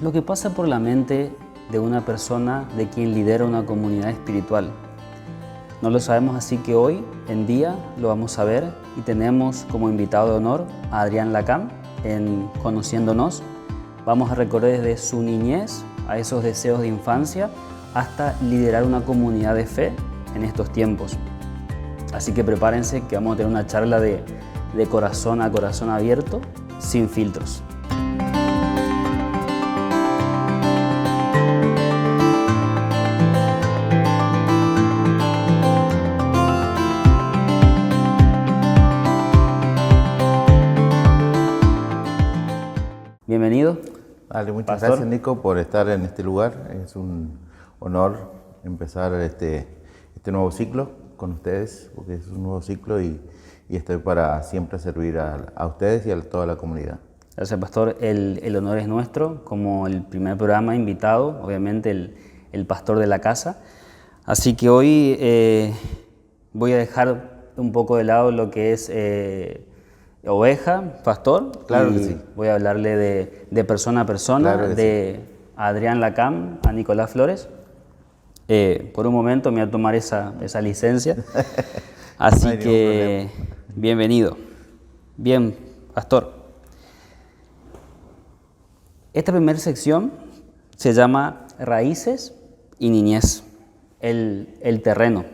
Lo que pasa por la mente de una persona de quien lidera una comunidad espiritual. No lo sabemos, así que hoy en día lo vamos a ver y tenemos como invitado de honor a Adrián Lacam en Conociéndonos. Vamos a recorrer desde su niñez a esos deseos de infancia hasta liderar una comunidad de fe en estos tiempos. Así que prepárense que vamos a tener una charla de corazón a corazón abierto, sin filtros. Bienvenido. Dale, muchas Pastor. gracias, Nico, por estar en este lugar. Es un honor empezar este nuevo ciclo con ustedes, porque es un nuevo ciclo y estoy para siempre servir a ustedes y a toda la comunidad. Gracias, Pastor. El honor es nuestro, como el primer programa invitado, obviamente el pastor de la casa. Así que hoy voy a dejar un poco de lado lo que es oveja, pastor. Claro y que sí. Voy a hablarle de persona a persona, Claro que de Adrián Lacam a Nicolás Flores. Por un momento me voy a tomar esa licencia. Así No hay que, bienvenido. Bien, pastor. Esta primera sección se llama Raíces y Niñez, el terreno.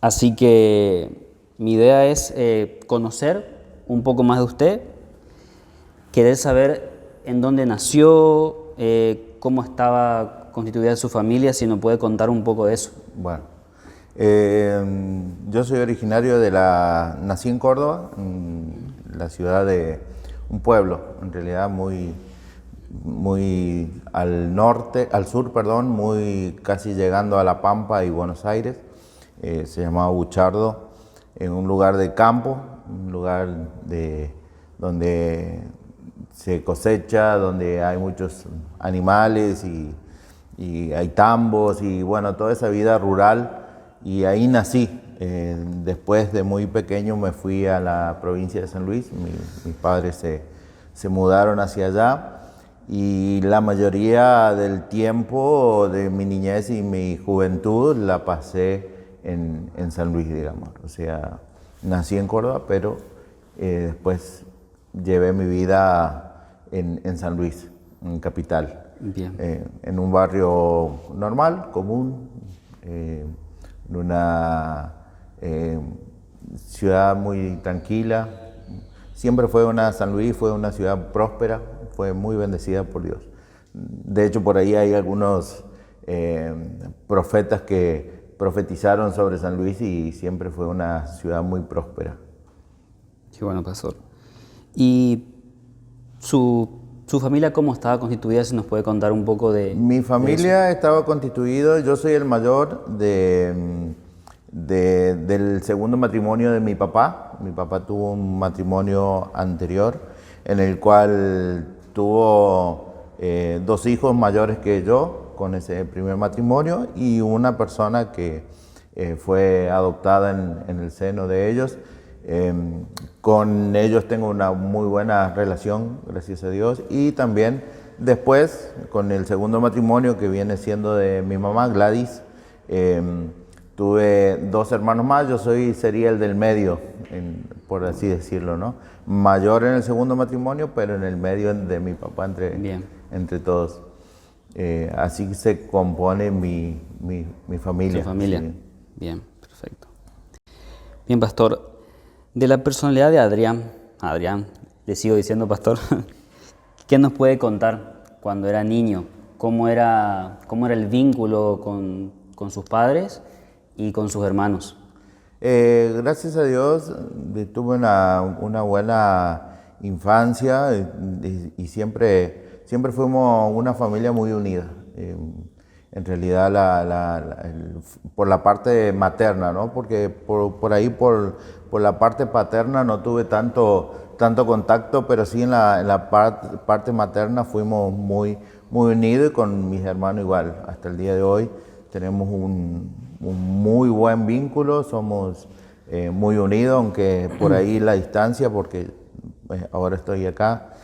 Así que mi idea es conocer un poco más de usted, querer saber en dónde nació, cómo estaba constituida su familia, si nos puede contar un poco de eso. Bueno, yo soy originario nací en Córdoba, en la ciudad de un pueblo, en realidad muy al sur, muy casi llegando a La Pampa y Buenos Aires. Se llamaba Buchardo, en un lugar de campo, un lugar donde se cosecha, donde hay muchos animales y hay tambos y bueno, toda esa vida rural, y ahí nací. Después de muy pequeño me fui a la provincia de San Luis, mis padres se mudaron hacia allá y la mayoría del tiempo de mi niñez y mi juventud la pasé en San Luis, digamos. O sea, nací en Córdoba, pero después llevé mi vida en San Luis, en capital. Bien. En un barrio normal, común, en una ciudad muy tranquila. Siempre San Luis fue una ciudad próspera, fue muy bendecida por Dios. De hecho, por ahí hay algunos profetas que profetizaron sobre San Luis y siempre fue una ciudad muy próspera. Qué bueno, pastor. ¿Y su familia cómo estaba constituida? Si nos puede contar un poco de Mi familia estaba constituida, yo soy el mayor del segundo matrimonio de mi papá. Mi papá tuvo un matrimonio anterior en el cual tuvo 2 hijos mayores que yo con ese primer matrimonio y una persona que fue adoptada en el seno de ellos. Con ellos tengo una muy buena relación, gracias a Dios. Y también después, con el segundo matrimonio que viene siendo de mi mamá, Gladys, tuve 2 hermanos más. Yo sería el del medio, por así decirlo, ¿no? Mayor en el segundo matrimonio, pero en el medio de mi papá entre todos. Así se compone mi familia. su familia? Sí. Bien, perfecto. Bien, pastor. De la personalidad de Adrián, le sigo diciendo pastor, ¿qué nos puede contar cuando era niño? ¿Cómo era el vínculo con sus padres y con sus hermanos? Gracias a Dios tuve una buena infancia y siempre fuimos una familia muy unida. En realidad por la parte materna, ¿no? Porque por ahí por la parte paterna no tuve tanto contacto, pero sí en la parte materna fuimos muy unidos, y con mis hermanos igual. Hasta el día de hoy tenemos un muy buen vínculo, somos muy unidos, aunque por ahí la distancia, porque ahora estoy acá.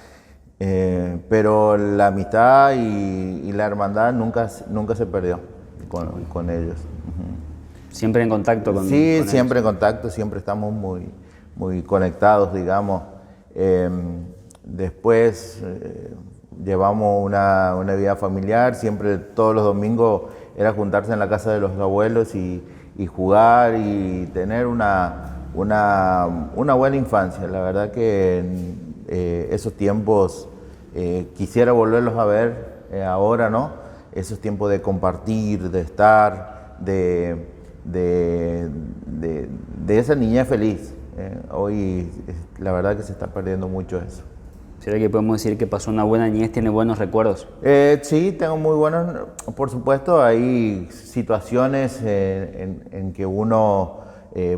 Pero la amistad y la hermandad nunca se perdió con ellos. Siempre en contacto con Sí, con siempre ellos. en contacto, siempre estamos muy conectados, digamos. Después llevamos una vida familiar, siempre todos los domingos era juntarse en la casa de los abuelos y jugar y tener una buena infancia. La verdad que esos tiempos quisiera volverlos a ver ahora, ¿no? Esos tiempos de compartir, de estar, de esa niñez feliz. Hoy la verdad que se está perdiendo mucho eso. ¿Será que podemos decir que pasó una buena niñez, tiene buenos recuerdos? Sí, tengo muy buenos, por supuesto, hay situaciones en que uno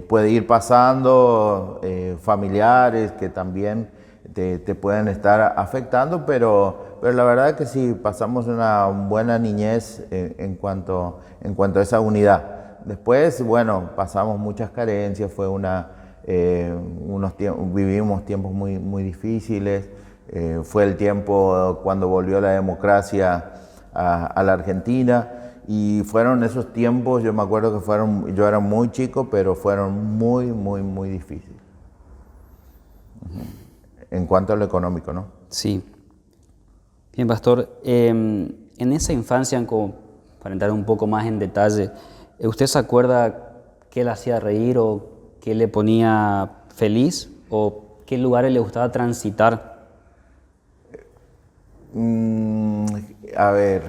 puede ir pasando, familiares que también te pueden estar afectando, pero la verdad es que sí, pasamos una buena niñez en cuanto a esa unidad. Después, bueno, pasamos muchas carencias, fue vivimos tiempos muy difíciles. Fue el tiempo cuando volvió la democracia a la Argentina y fueron esos tiempos, yo me acuerdo que yo era muy chico, pero fueron muy difíciles. En cuanto a lo económico, ¿no? Sí. Bien, pastor, en esa infancia, como para entrar un poco más en detalle, ¿usted se acuerda qué le hacía reír o qué le ponía feliz o qué lugares le gustaba transitar? A ver,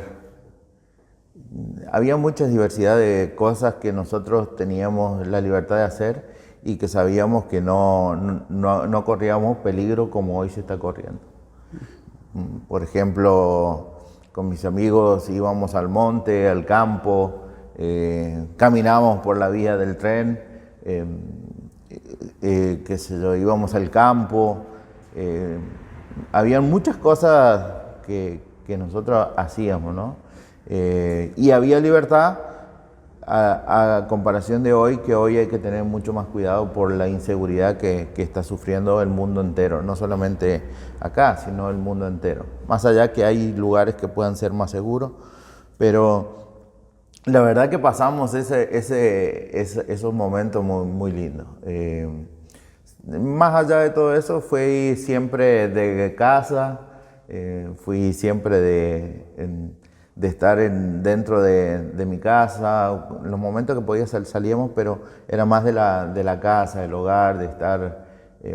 había mucha diversidad de cosas que nosotros teníamos la libertad de hacer y que sabíamos que no corríamos peligro como hoy se está corriendo. Por ejemplo, con mis amigos íbamos al monte, al campo, caminábamos por la vía del tren, qué sé yo, íbamos al campo. Habían muchas cosas que nosotros hacíamos, ¿no? Y había libertad a comparación de hoy, que hoy hay que tener mucho más cuidado por la inseguridad que está sufriendo el mundo entero, no solamente acá, sino el mundo entero. Más allá que hay lugares que puedan ser más seguros, pero la verdad que pasamos esos momentos muy lindos. Más allá de todo eso, fui siempre de casa, fui siempre de estar dentro de mi casa. En los momentos que podía salíamos, pero era más de la casa, del hogar, de estar.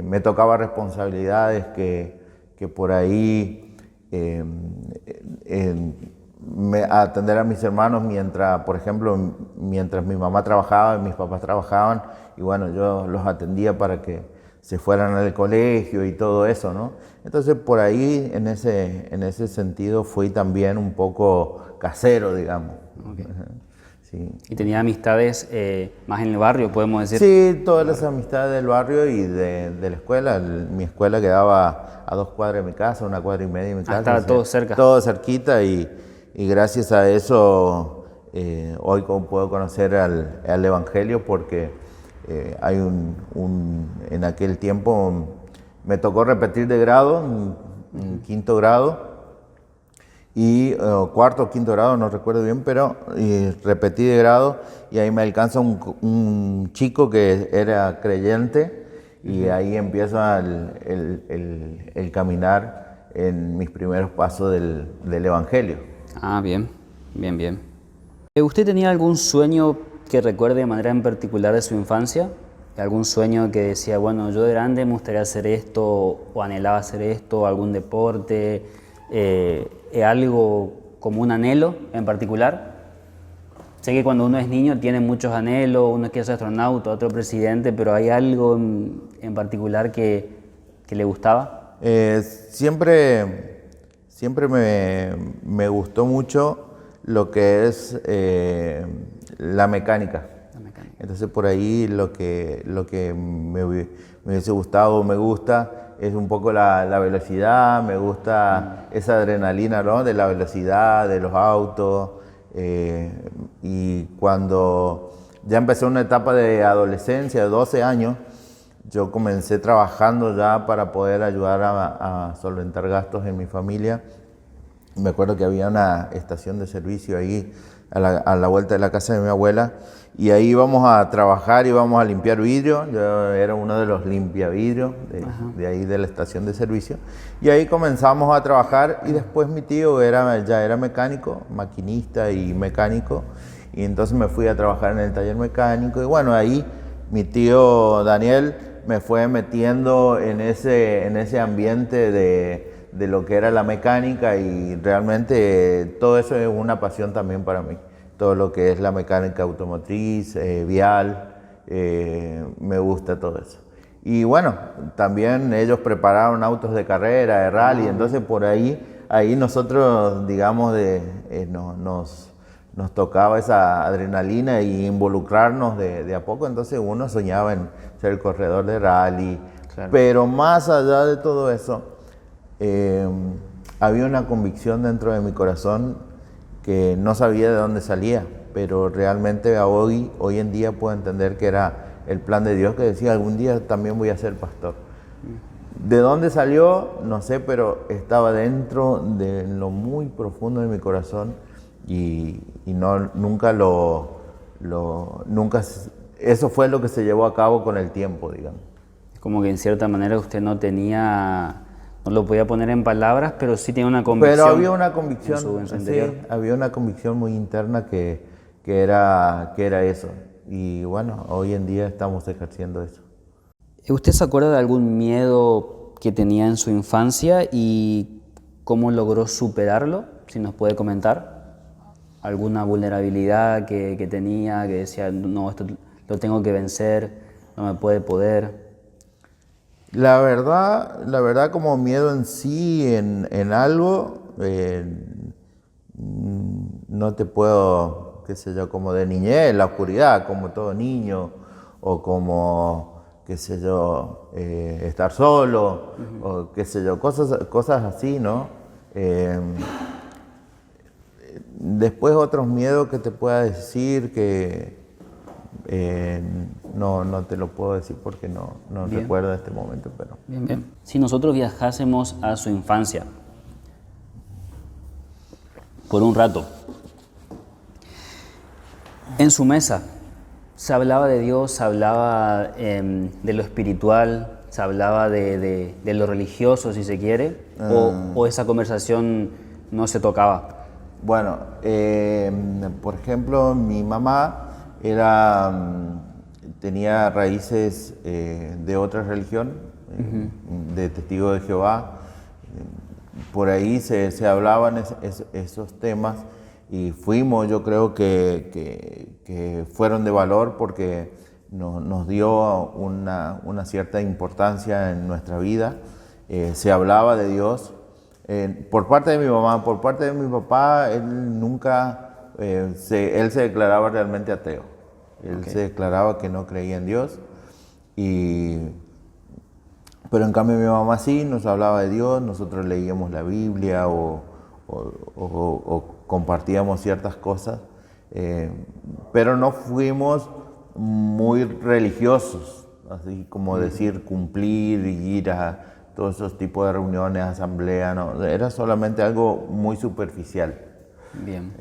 Me tocaba responsabilidades que por ahí atender a mis hermanos mientras, por ejemplo, mientras mi mamá trabajaba y mis papás trabajaban, y bueno, yo los atendía para que se fueran al colegio y todo eso, ¿no? Entonces por ahí, en ese sentido, fui también un poco casero, digamos. Okay. Sí. ¿Y tenía amistades más en el barrio, podemos decir? Sí, todas las amistades del barrio y de la escuela. Mi escuela quedaba a 2 cuadras de mi casa, 1 cuadra y media de mi casa. Estaba todo cerca. Todo cerquita y gracias a eso hoy puedo conocer al Evangelio porque hay en aquel tiempo me tocó repetir de grado, en 5º grado, y 4º o 5º grado, no recuerdo bien, pero repetí de grado y ahí me alcanza un chico que era creyente y ahí empieza el caminar en mis primeros pasos del Evangelio. Ah, bien. ¿Usted tenía algún sueño que recuerde de manera en particular de su infancia? ¿Algún sueño que decía, bueno, yo de grande me gustaría hacer esto o anhelaba hacer esto, algún deporte, algo como un anhelo en particular? Sé que cuando uno es niño tiene muchos anhelos, uno quiere ser astronauta, otro presidente, pero ¿hay algo en particular que le gustaba? Siempre me gustó mucho lo que es la mecánica. Entonces por ahí lo que me hubiese gustado, me gusta, es un poco la velocidad, me gusta esa adrenalina, ¿no? De la velocidad, de los autos. Y cuando ya empecé una etapa de adolescencia, de 12 años, yo comencé trabajando ya para poder ayudar a solventar gastos en mi familia. Me acuerdo que había una estación de servicio ahí a la vuelta de la casa de mi abuela, y ahí íbamos a trabajar, íbamos a limpiar vidrio. Yo era uno de los limpiavidrios de ahí de la estación de servicio, y ahí comenzamos a trabajar. Y después mi tío ya era mecánico, maquinista y mecánico, y entonces me fui a trabajar en el taller mecánico. Y bueno, ahí mi tío Daniel me fue metiendo en ese ambiente de lo que era la mecánica, y realmente todo eso es una pasión también para mí. Todo lo que es la mecánica automotriz, vial, me gusta todo eso. Y bueno, también ellos prepararon autos de carrera, de rally, entonces por ahí nosotros, digamos, nos tocaba esa adrenalina y involucrarnos de a poco. Entonces uno soñaba en ser corredor de rally, claro. Pero más allá de todo eso, había una convicción dentro de mi corazón que no sabía de dónde salía, pero realmente hoy en día puedo entender que era el plan de Dios, que decía: algún día también voy a ser pastor. ¿De dónde salió? No sé, pero estaba dentro de lo muy profundo de mi corazón, y nunca eso fue lo que se llevó a cabo con el tiempo, digamos. Como que en cierta manera usted no lo podía poner en palabras, pero sí tenía una convicción. Pero había una convicción, en su interior. Sí, había una convicción muy interna que era eso. Y bueno, hoy en día estamos ejerciendo eso. ¿Usted se acuerda de algún miedo que tenía en su infancia y cómo logró superarlo? Si nos puede comentar. ¿Alguna vulnerabilidad que tenía, que decía: no, esto lo tengo que vencer, no me puede poder? La verdad, como miedo en sí, en algo, no te puedo, qué sé yo, como de niñez, la oscuridad, como todo niño, o como, qué sé yo, estar solo, o qué sé yo, cosas así, ¿no? Después otros miedos que te pueda decir que no te lo puedo decir porque no recuerdo en este momento, pero... Bien. Si nosotros viajásemos a su infancia por un rato, en su mesa se hablaba de Dios, se hablaba de lo espiritual, se hablaba de lo religioso, si se quiere, o esa conversación no se tocaba. Bueno, por ejemplo, mi mamá tenía raíces de otra religión, de Testigo de Jehová. Por ahí se hablaban esos temas, y yo creo que fueron de valor, porque nos dio una cierta importancia en nuestra vida. Se hablaba de Dios. Por parte de mi mamá. Por parte de mi papá, él nunca, él se declaraba realmente ateo. Él se declaraba que no creía en Dios. Pero en cambio mi mamá sí nos hablaba de Dios. Nosotros leíamos la Biblia o compartíamos ciertas cosas. Pero no fuimos muy religiosos, así como decir cumplir y ir a todos esos tipos de reuniones, asambleas, no, era solamente algo muy superficial. Bien.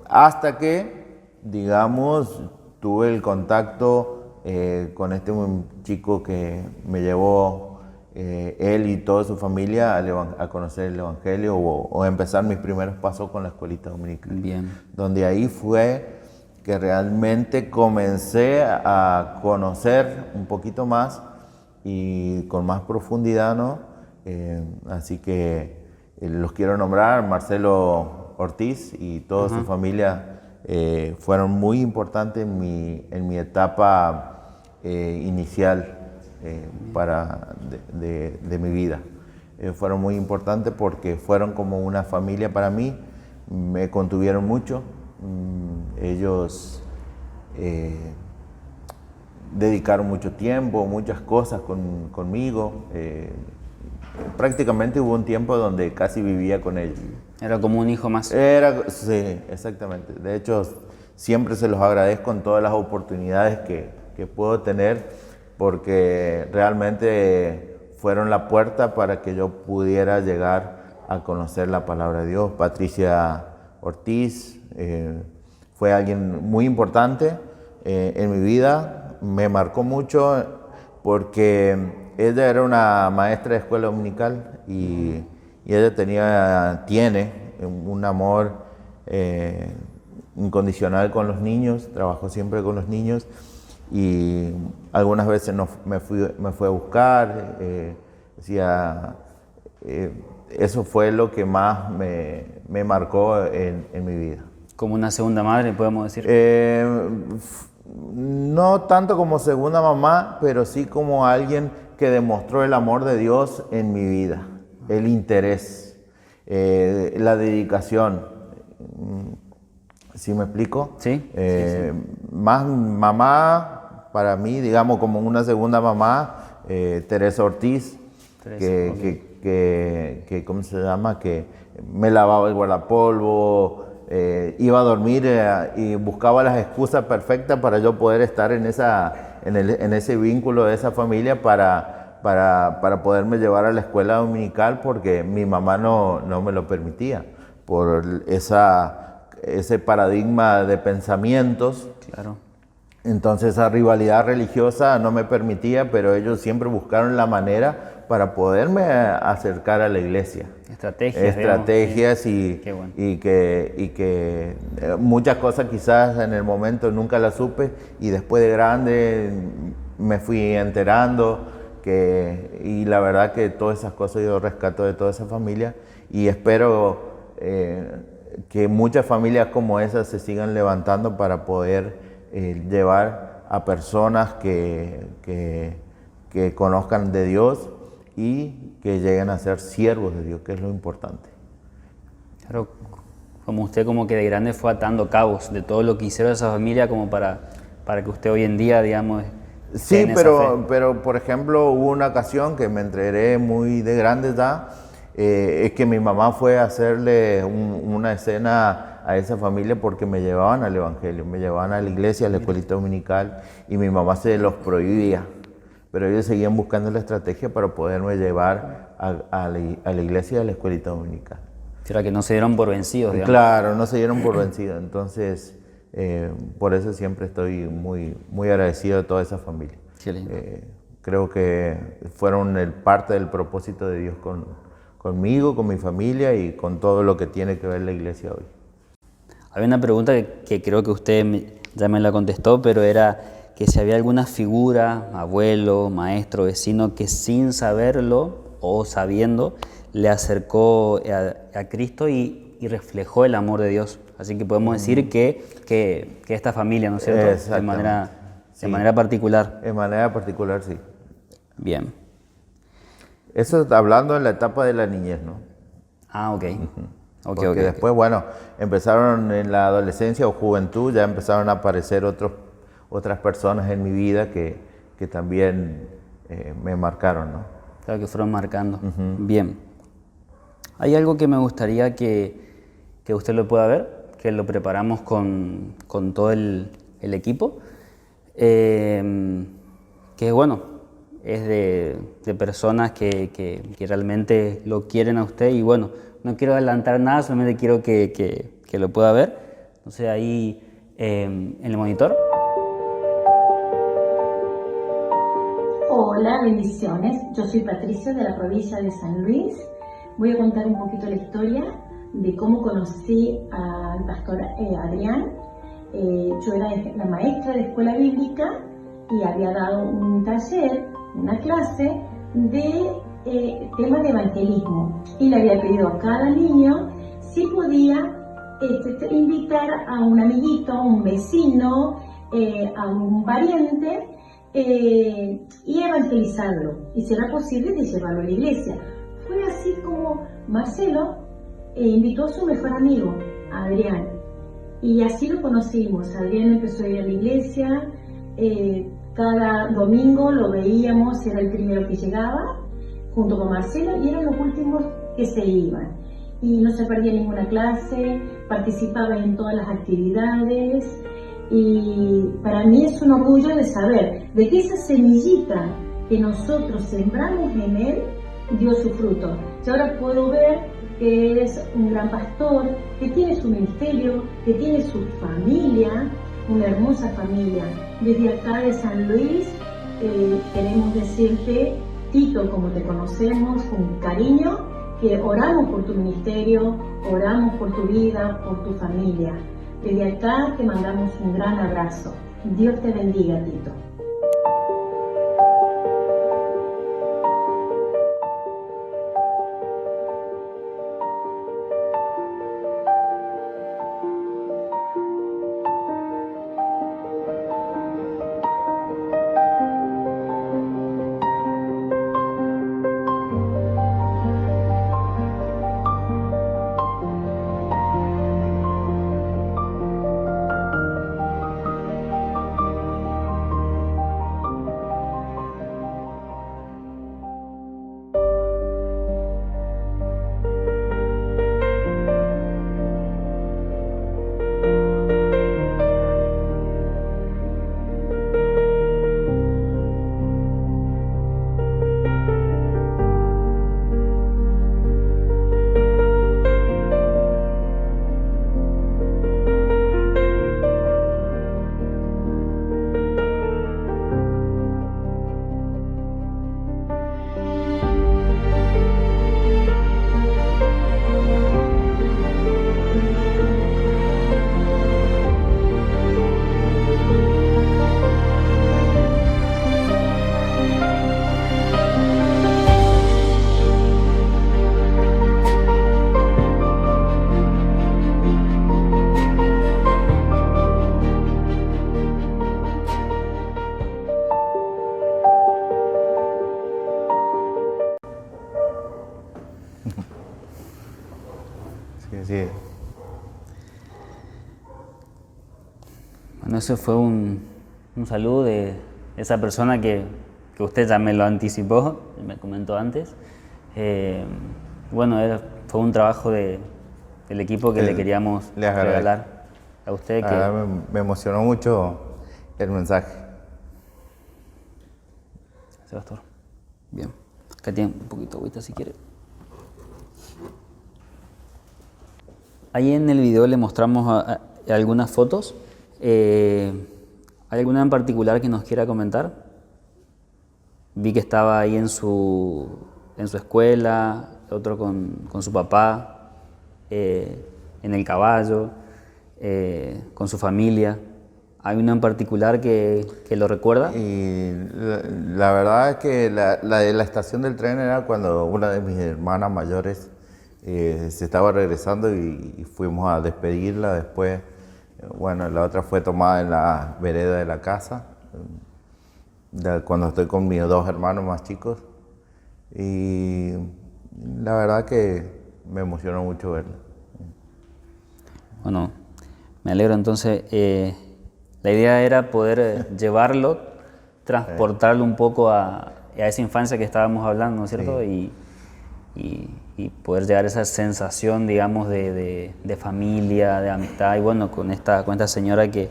Hasta que, digamos, tuve el contacto con este chico que me llevó él y toda su familia a conocer el Evangelio, o empezar mis primeros pasos con la escuelita dominical. Bien. Donde ahí fue que realmente comencé a conocer un poquito más y con más profundidad, ¿no? Así que los quiero nombrar: Marcelo Ortiz y toda su familia fueron muy importantes en mi etapa inicial de mi vida. Fueron muy importantes porque fueron como una familia para mí, me contuvieron mucho. Ellos dedicaron mucho tiempo, muchas cosas conmigo. Prácticamente hubo un tiempo donde casi vivía con ellos. Era como un hijo más. Sí, exactamente. De hecho, siempre se los agradezco en todas las oportunidades que puedo tener, porque realmente fueron la puerta para que yo pudiera llegar a conocer la palabra de Dios. Patricia Ortiz fue alguien muy importante en mi vida, me marcó mucho porque ella era una maestra de escuela dominical y ella tiene un amor incondicional con los niños, trabajó siempre con los niños y algunas veces me fue a buscar, eso fue lo que más me marcó en mi vida. Como una segunda madre, podemos decir. No tanto como segunda mamá, pero sí como alguien que demostró el amor de Dios en mi vida, el interés, la dedicación. ¿Sí me explico? Sí, sí. Más mamá, para mí, digamos, como una segunda mamá, Teresa Ortiz, que ¿cómo se llama? Que me lavaba el guardapolvo, iba a dormir y buscaba las excusas perfectas para yo poder estar en ese vínculo de esa familia para poderme llevar a la escuela dominical, porque mi mamá no me lo permitía por ese paradigma de pensamientos. Claro. Entonces esa rivalidad religiosa no me permitía, pero ellos siempre buscaron la manera para poderme acercar a la iglesia. Estrategias bueno. y que muchas cosas quizás en el momento nunca las supe y después de grande me fui enterando y la verdad que todas esas cosas yo rescato de toda esa familia y espero que muchas familias como esas se sigan levantando para poder llevar a personas que conozcan de Dios y que lleguen a ser siervos de Dios, que es lo importante. Claro, como usted como que de grande fue atando cabos de todo lo que hicieron esa familia como para que usted hoy en día, digamos, sí, pero por ejemplo hubo una ocasión que me enteré muy de grande ya, es que mi mamá fue a hacerle una escena a esa familia porque me llevaban al evangelio, me llevaban a la iglesia, a la escuelita dominical y mi mamá se los prohibía. Pero ellos seguían buscando la estrategia para poderme llevar a la iglesia y a la escuelita dominical. Era que no se dieron por vencidos, digamos. Claro, no se dieron por vencidos. Entonces, por eso siempre estoy muy, muy agradecido de toda esa familia. Qué lindo. Creo que fueron parte del propósito de Dios conmigo, con mi familia y con todo lo que tiene que ver la iglesia hoy. Hay una pregunta que creo que usted ya me la contestó, pero era que si había alguna figura, abuelo, maestro, vecino, que sin saberlo o sabiendo le acercó a Cristo y reflejó el amor de Dios. Así que podemos decir que esta familia, ¿no es cierto? De manera particular. De manera particular, sí. Bien. Eso hablando en la etapa de la niñez, ¿no? Ah, ok. Porque después, bueno, empezaron en la adolescencia o juventud, ya empezaron a aparecer otras personas en mi vida que también me marcaron, ¿no? Claro, que fueron marcando. Bien. Hay algo que me gustaría que usted lo pueda ver, que lo preparamos con todo el equipo, que bueno, es de personas que realmente lo quieren a usted y bueno, no quiero adelantar nada, solamente quiero que lo pueda ver. Entonces ahí en el monitor. Hola, bendiciones. Yo soy Patricia de la provincia de San Luis. Voy a contar un poquito la historia de cómo conocí al pastor Adrián. Yo era la maestra de escuela bíblica y había dado un taller, una clase de tema de evangelismo. Y le había pedido a cada niño si podía invitar a un amiguito, a un vecino, a un pariente, y evangelizarlo, y si era posible de llevarlo a la iglesia. Fue así como Marcelo invitó a su mejor amigo, a Adrián, y así lo conocimos. Adrián empezó a ir a la iglesia, cada domingo lo veíamos, era el primero que llegaba, junto con Marcelo, y eran los últimos que se iban. Y no se perdía ninguna clase, participaba en todas las actividades, Y para mí es un orgullo de saber de que esa semillita que nosotros sembramos en él dio su fruto. Yo ahora puedo ver que es un gran pastor, que tiene su ministerio, que tiene su familia, una hermosa familia. Desde acá de San Luis queremos decirte, Tito, como te conocemos, con cariño, que oramos por tu ministerio, oramos por tu vida, por tu familia. Desde acá te mandamos un gran abrazo. Dios te bendiga, Tito. Sí, sí. Bueno, ese fue un saludo de esa persona que usted ya me lo anticipó, me comentó antes. Bueno, fue un trabajo del equipo que le queríamos regalar a usted. Me emocionó mucho el mensaje. Gracias, pastor. Bien, acá tiene un poquito de agüita si quiere. Ahí en el video le mostramos algunas fotos. ¿Hay alguna en particular que nos quiera comentar? Vi que estaba ahí en su escuela, otro con su papá, en el caballo, con su familia. ¿Hay una en particular que lo recuerda? Y la verdad es que la de la estación del tren era cuando una de mis hermanas mayores se estaba regresando y fuimos a despedirla. Después, bueno, la otra fue tomada en la vereda de la casa, cuando estoy con mis dos hermanos más chicos. Y la verdad que me emocionó mucho verla. Bueno, me alegro. Entonces, la idea era poder llevarlo, transportarlo un poco a esa infancia que estábamos hablando, ¿no es cierto? Sí. Y poder llegar a esa sensación, digamos, de familia, de amistad. Y bueno, con esta señora que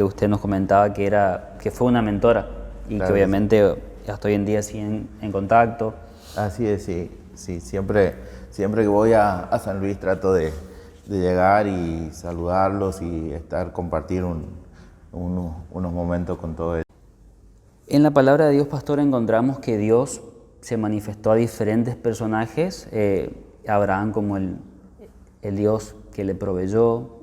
usted nos comentaba que fue una mentora y claro, que obviamente hasta hoy en día siguen en contacto. Así es, sí. Siempre que voy a San Luis trato de llegar y saludarlos y compartir unos momentos con todo ellos. En la palabra de Dios, pastor, encontramos que Dios se manifestó a diferentes personajes, Abraham como el Dios que le proveyó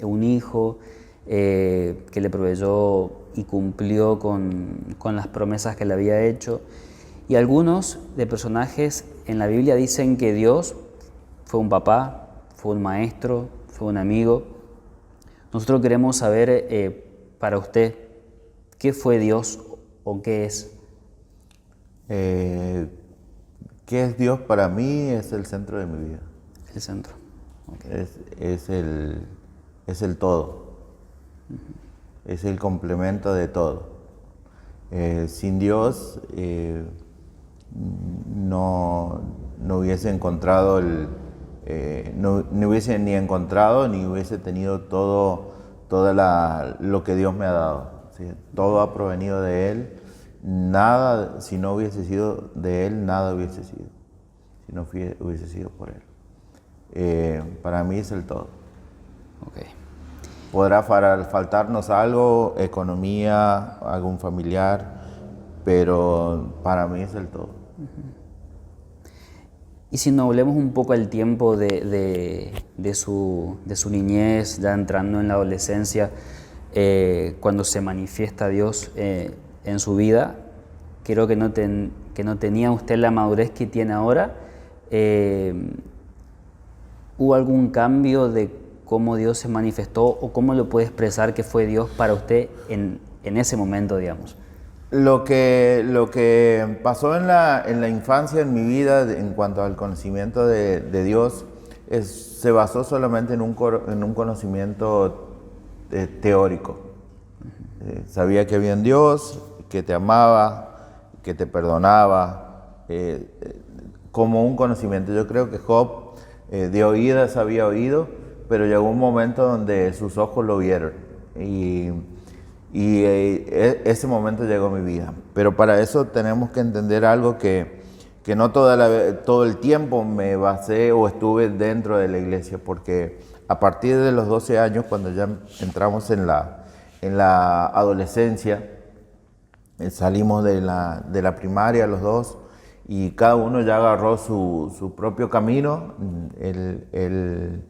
un hijo, que le proveyó y cumplió con las promesas que le había hecho. Y algunos de personajes en la Biblia dicen que Dios fue un papá, fue un maestro, fue un amigo. Nosotros queremos saber para usted, ¿qué fue Dios o qué es? ¿Qué es Dios para mí? Es el centro de mi vida. El centro. Okay. Es el todo. Uh-huh. Es el complemento de todo. Sin Dios no hubiese encontrado no hubiese ni encontrado ni hubiese tenido lo que Dios me ha dado. ¿Sí? Todo ha provenido de Él. Nada, si no hubiese sido de Él, nada hubiese sido. Si no hubiese sido por Él. Para mí es el todo. Okay. Podrá faltarnos algo, economía, algún familiar, pero para mí es el todo. Y si nos volvemos un poco al tiempo de su niñez, ya entrando en la adolescencia, cuando se manifiesta Dios en su vida, creo que no tenía usted la madurez que tiene ahora. ¿Hubo algún cambio de cómo Dios se manifestó o cómo lo puede expresar que fue Dios para usted en ese momento, digamos? Lo que pasó en la infancia, en mi vida, en cuanto al conocimiento de Dios, se basó solamente en un conocimiento teórico. Sabía que había un Dios, que te amaba, que te perdonaba, como un conocimiento. Yo creo que Job de oídas había oído, pero llegó un momento donde sus ojos lo vieron. Y ese momento llegó a mi vida. Pero para eso tenemos que entender algo que no todo el tiempo me basé o estuve dentro de la iglesia, porque a partir de los 12 años, cuando ya entramos en la adolescencia, salimos de la primaria los dos y cada uno ya agarró su propio camino. Él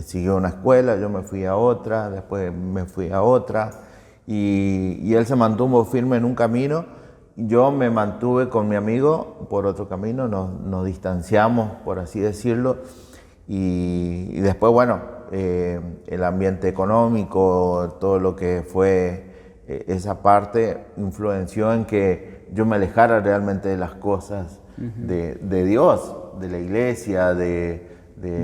siguió una escuela, yo me fui a otra, después me fui a otra. Y él se mantuvo firme en un camino, yo me mantuve con mi amigo por otro camino, nos distanciamos, por así decirlo, y después, bueno, el ambiente económico, todo lo que fue esa parte, influenció en que yo me alejara realmente de las cosas de Dios, de la iglesia, de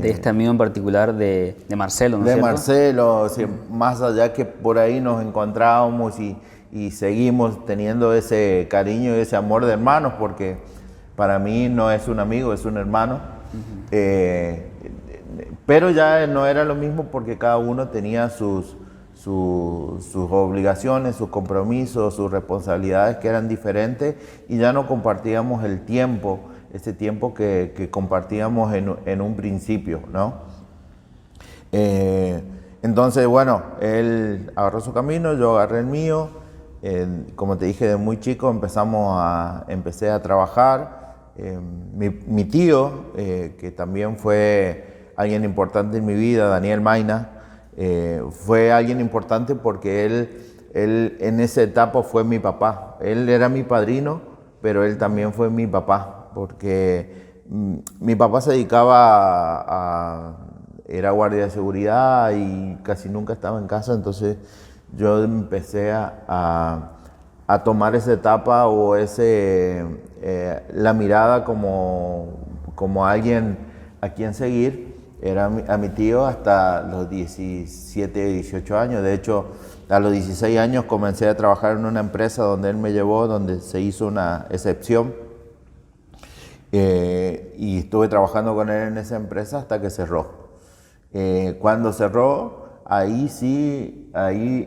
este amigo en particular de Marcelo, ¿no es cierto? De Marcelo, sí, más allá que por ahí nos encontrábamos y seguimos teniendo ese cariño y ese amor de hermanos, porque para mí no es un amigo, es un hermano. Pero ya no era lo mismo porque cada uno tenía sus obligaciones, sus compromisos, sus responsabilidades que eran diferentes y ya no compartíamos el tiempo, ese tiempo que compartíamos en un principio, ¿no? Entonces, bueno, él agarró su camino, yo agarré el mío. Como te dije, de muy chico empecé a trabajar. Mi tío, que también fue alguien importante en mi vida, Daniel Maina, fue alguien importante porque él en esa etapa fue mi papá. Él era mi padrino, pero él también fue mi papá, porque mi papá se dedicaba era guardia de seguridad y casi nunca estaba en casa, entonces yo empecé a tomar esa etapa o la mirada como alguien a quien seguir. Era a mi tío hasta los 17, 18 años. De hecho, a los 16 años comencé a trabajar en una empresa donde él me llevó, donde se hizo una excepción. Y estuve trabajando con él en esa empresa hasta que cerró. Cuando cerró, ahí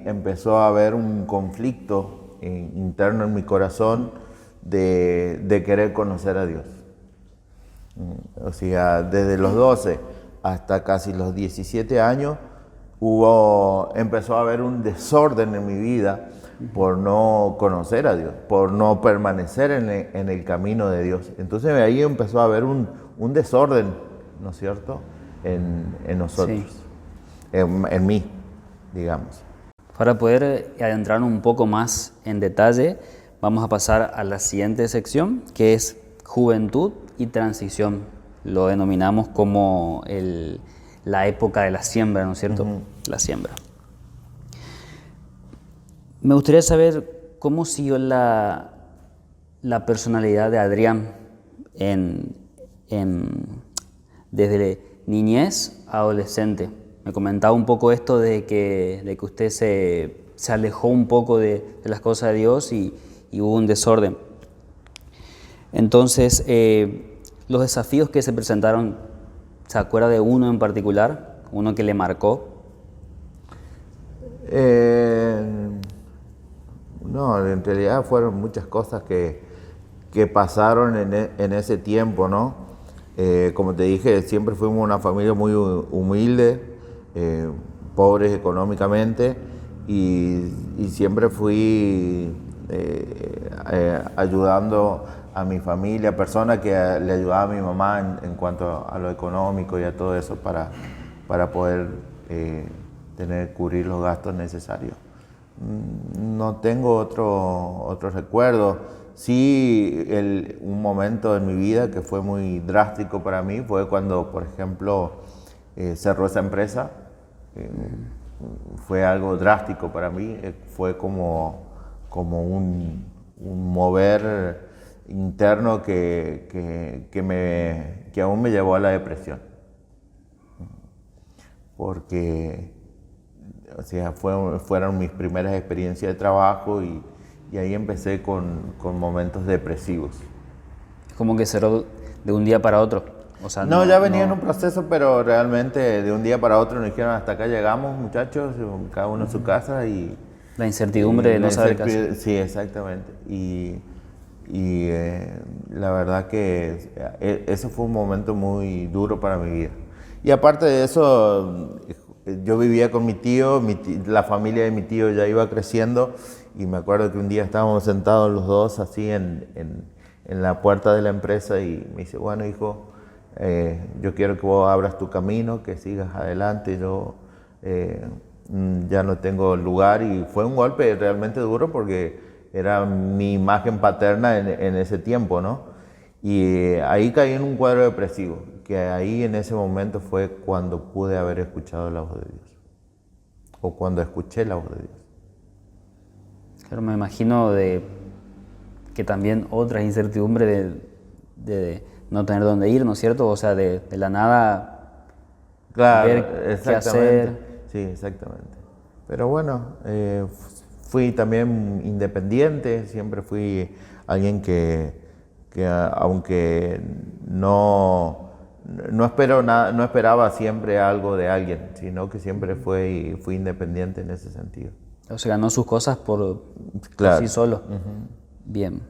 empezó a haber un conflicto interno en mi corazón de querer conocer a Dios. O sea, desde los 12 hasta casi los 17 años empezó a haber un desorden en mi vida por no conocer a Dios, por no permanecer en el camino de Dios. Entonces ahí empezó a haber un desorden, ¿no es cierto?, en nosotros, sí. en mí, digamos. Para poder adentrarnos un poco más en detalle, vamos a pasar a la siguiente sección, que es juventud y transición. Lo denominamos como la época de la siembra, ¿no es cierto? La siembra. Me gustaría saber cómo siguió la personalidad de Adrián desde niñez a adolescente. Me comentaba un poco esto de que usted se alejó un poco de las cosas de Dios y hubo un desorden. Entonces, los desafíos que se presentaron, ¿se acuerda de uno en particular? Uno que le marcó. No, en realidad fueron muchas cosas que pasaron en ese tiempo, ¿no? Como te dije, siempre fuimos una familia muy humilde, pobres económicamente, y siempre fui ayudando a mi familia, personas que le ayudaba a mi mamá en cuanto a lo económico y a todo eso para poder cubrir los gastos necesarios. No tengo otro recuerdo. Sí, un momento en mi vida que fue muy drástico para mí fue cuando, por ejemplo, cerró esa empresa. Fue algo drástico para mí. Fue como un mover interno que aún me llevó a la depresión. Porque, o sea, fueron mis primeras experiencias de trabajo y ahí empecé con momentos depresivos. Es como que cerró de un día para otro. O sea, No, ya venía en un proceso, pero realmente de un día para otro nos dijeron hasta acá llegamos, muchachos, cada uno a su casa y... La incertidumbre de no saber qué hacer. Sí, exactamente. Y la verdad que eso fue un momento muy duro para mi vida. Y aparte de eso, yo vivía con mi tío, la familia de mi tío ya iba creciendo y me acuerdo que un día estábamos sentados los dos así en la puerta de la empresa y me dice, bueno hijo, yo quiero que vos abras tu camino, que sigas adelante, yo ya no tengo lugar. Y fue un golpe realmente duro porque era mi imagen paterna en ese tiempo, ¿no? Y ahí caí en un cuadro depresivo, que ahí en ese momento fue cuando pude haber escuchado la voz de Dios, o cuando escuché la voz de Dios. Claro, me imagino que también otra incertidumbre de no tener dónde ir, ¿no es cierto? O sea, de la nada, claro, ver qué hacer. Sí, exactamente. Pero bueno, fui también independiente, siempre fui alguien que aunque no esperaba siempre algo de alguien, sino que siempre fui independiente en ese sentido. O sea, ganó sus cosas por sí solo. Bien.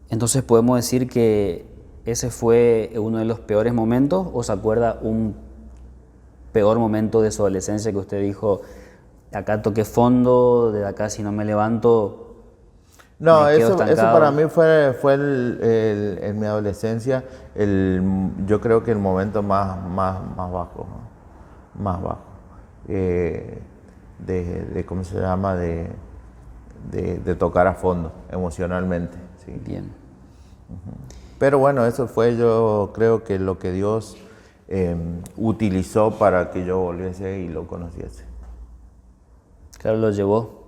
Entonces podemos decir que ese fue uno de los peores momentos, ¿o se acuerda un peor momento de su adolescencia que usted dijo, acá toqué fondo, de acá si no me levanto? No, eso para mí fue en mi adolescencia, yo creo que el momento más bajo, ¿no? Más bajo. De ¿cómo se llama? De tocar a fondo emocionalmente. ¿Sí? Bien. Pero bueno, eso fue, yo creo que lo que Dios utilizó para que yo volviese y lo conociese. Claro, lo llevó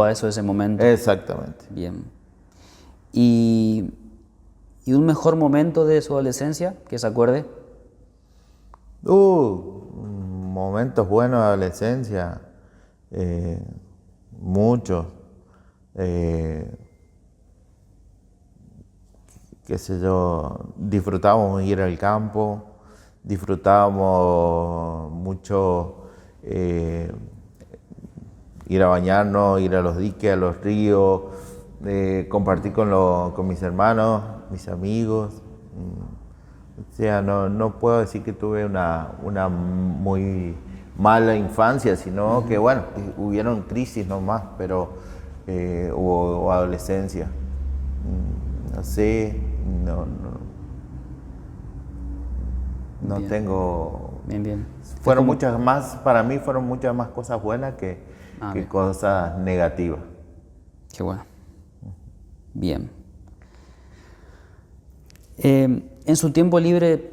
a eso, ese momento. Exactamente. Bien. ¿Y un mejor momento de su adolescencia que se acuerde? Momentos buenos de adolescencia, muchos. Qué sé yo, disfrutábamos ir al campo, disfrutábamos mucho ir a bañarnos, ir a los diques, a los ríos, compartir con mis hermanos, mis amigos. O sea, no puedo decir que tuve una muy mala infancia, sino que bueno, hubieron crisis nomás, pero o adolescencia. No sé, no bien. Tengo... Bien. Fueron muchas más, para mí fueron muchas más cosas buenas que cosas negativas. Qué bueno. Bien. En su tiempo libre,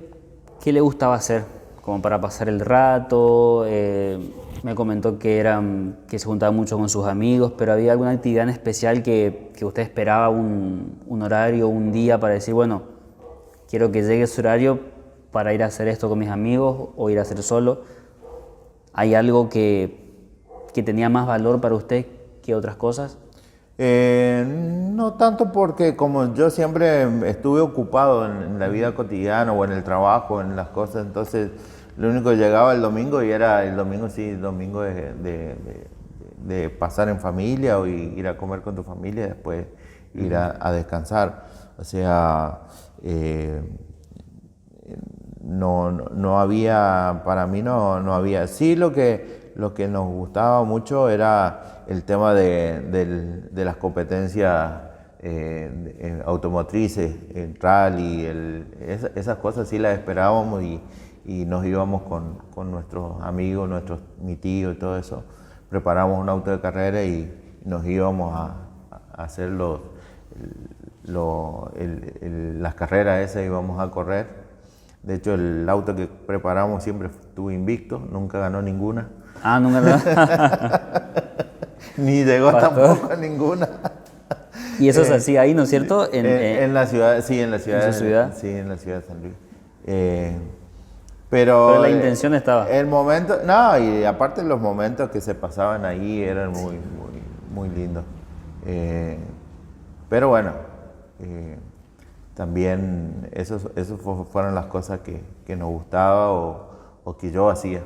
¿qué le gustaba hacer? Como para pasar el rato, me comentó que se juntaba mucho con sus amigos, pero ¿había alguna actividad en especial que usted esperaba un horario, un día para decir, bueno, quiero que llegue ese horario para ir a hacer esto con mis amigos o ir a hacer solo? ¿Hay algo que tenía más valor para usted que otras cosas? No tanto, porque como yo siempre estuve ocupado en la vida cotidiana o en el trabajo, en las cosas, entonces Lo único que llegaba el domingo y era el domingo, sí, el domingo de pasar en familia o ir a comer con tu familia y después ir a descansar. O sea, no había, para mí no había. Sí, lo que nos gustaba mucho era el tema de las competencias automotrices, el rally, esas cosas sí las esperábamos y nos íbamos con nuestros amigos, mi tío y todo eso. Preparamos un auto de carrera y nos íbamos a hacer las carreras esas, íbamos a correr. De hecho, el auto que preparamos siempre estuvo invicto, nunca ganó ninguna. Ah, nunca ganó. Ni llegó tampoco a ninguna. Y eso se hacía ahí, ¿no es cierto? En la ciudad, sí, en la ciudad. ¿En su ciudad? Sí, en la ciudad de San Luis. Pero la intención estaba. El momento, no, y aparte los momentos que se pasaban ahí eran muy lindos. Pero bueno, también esos fueron las cosas que nos gustaba o que yo hacía.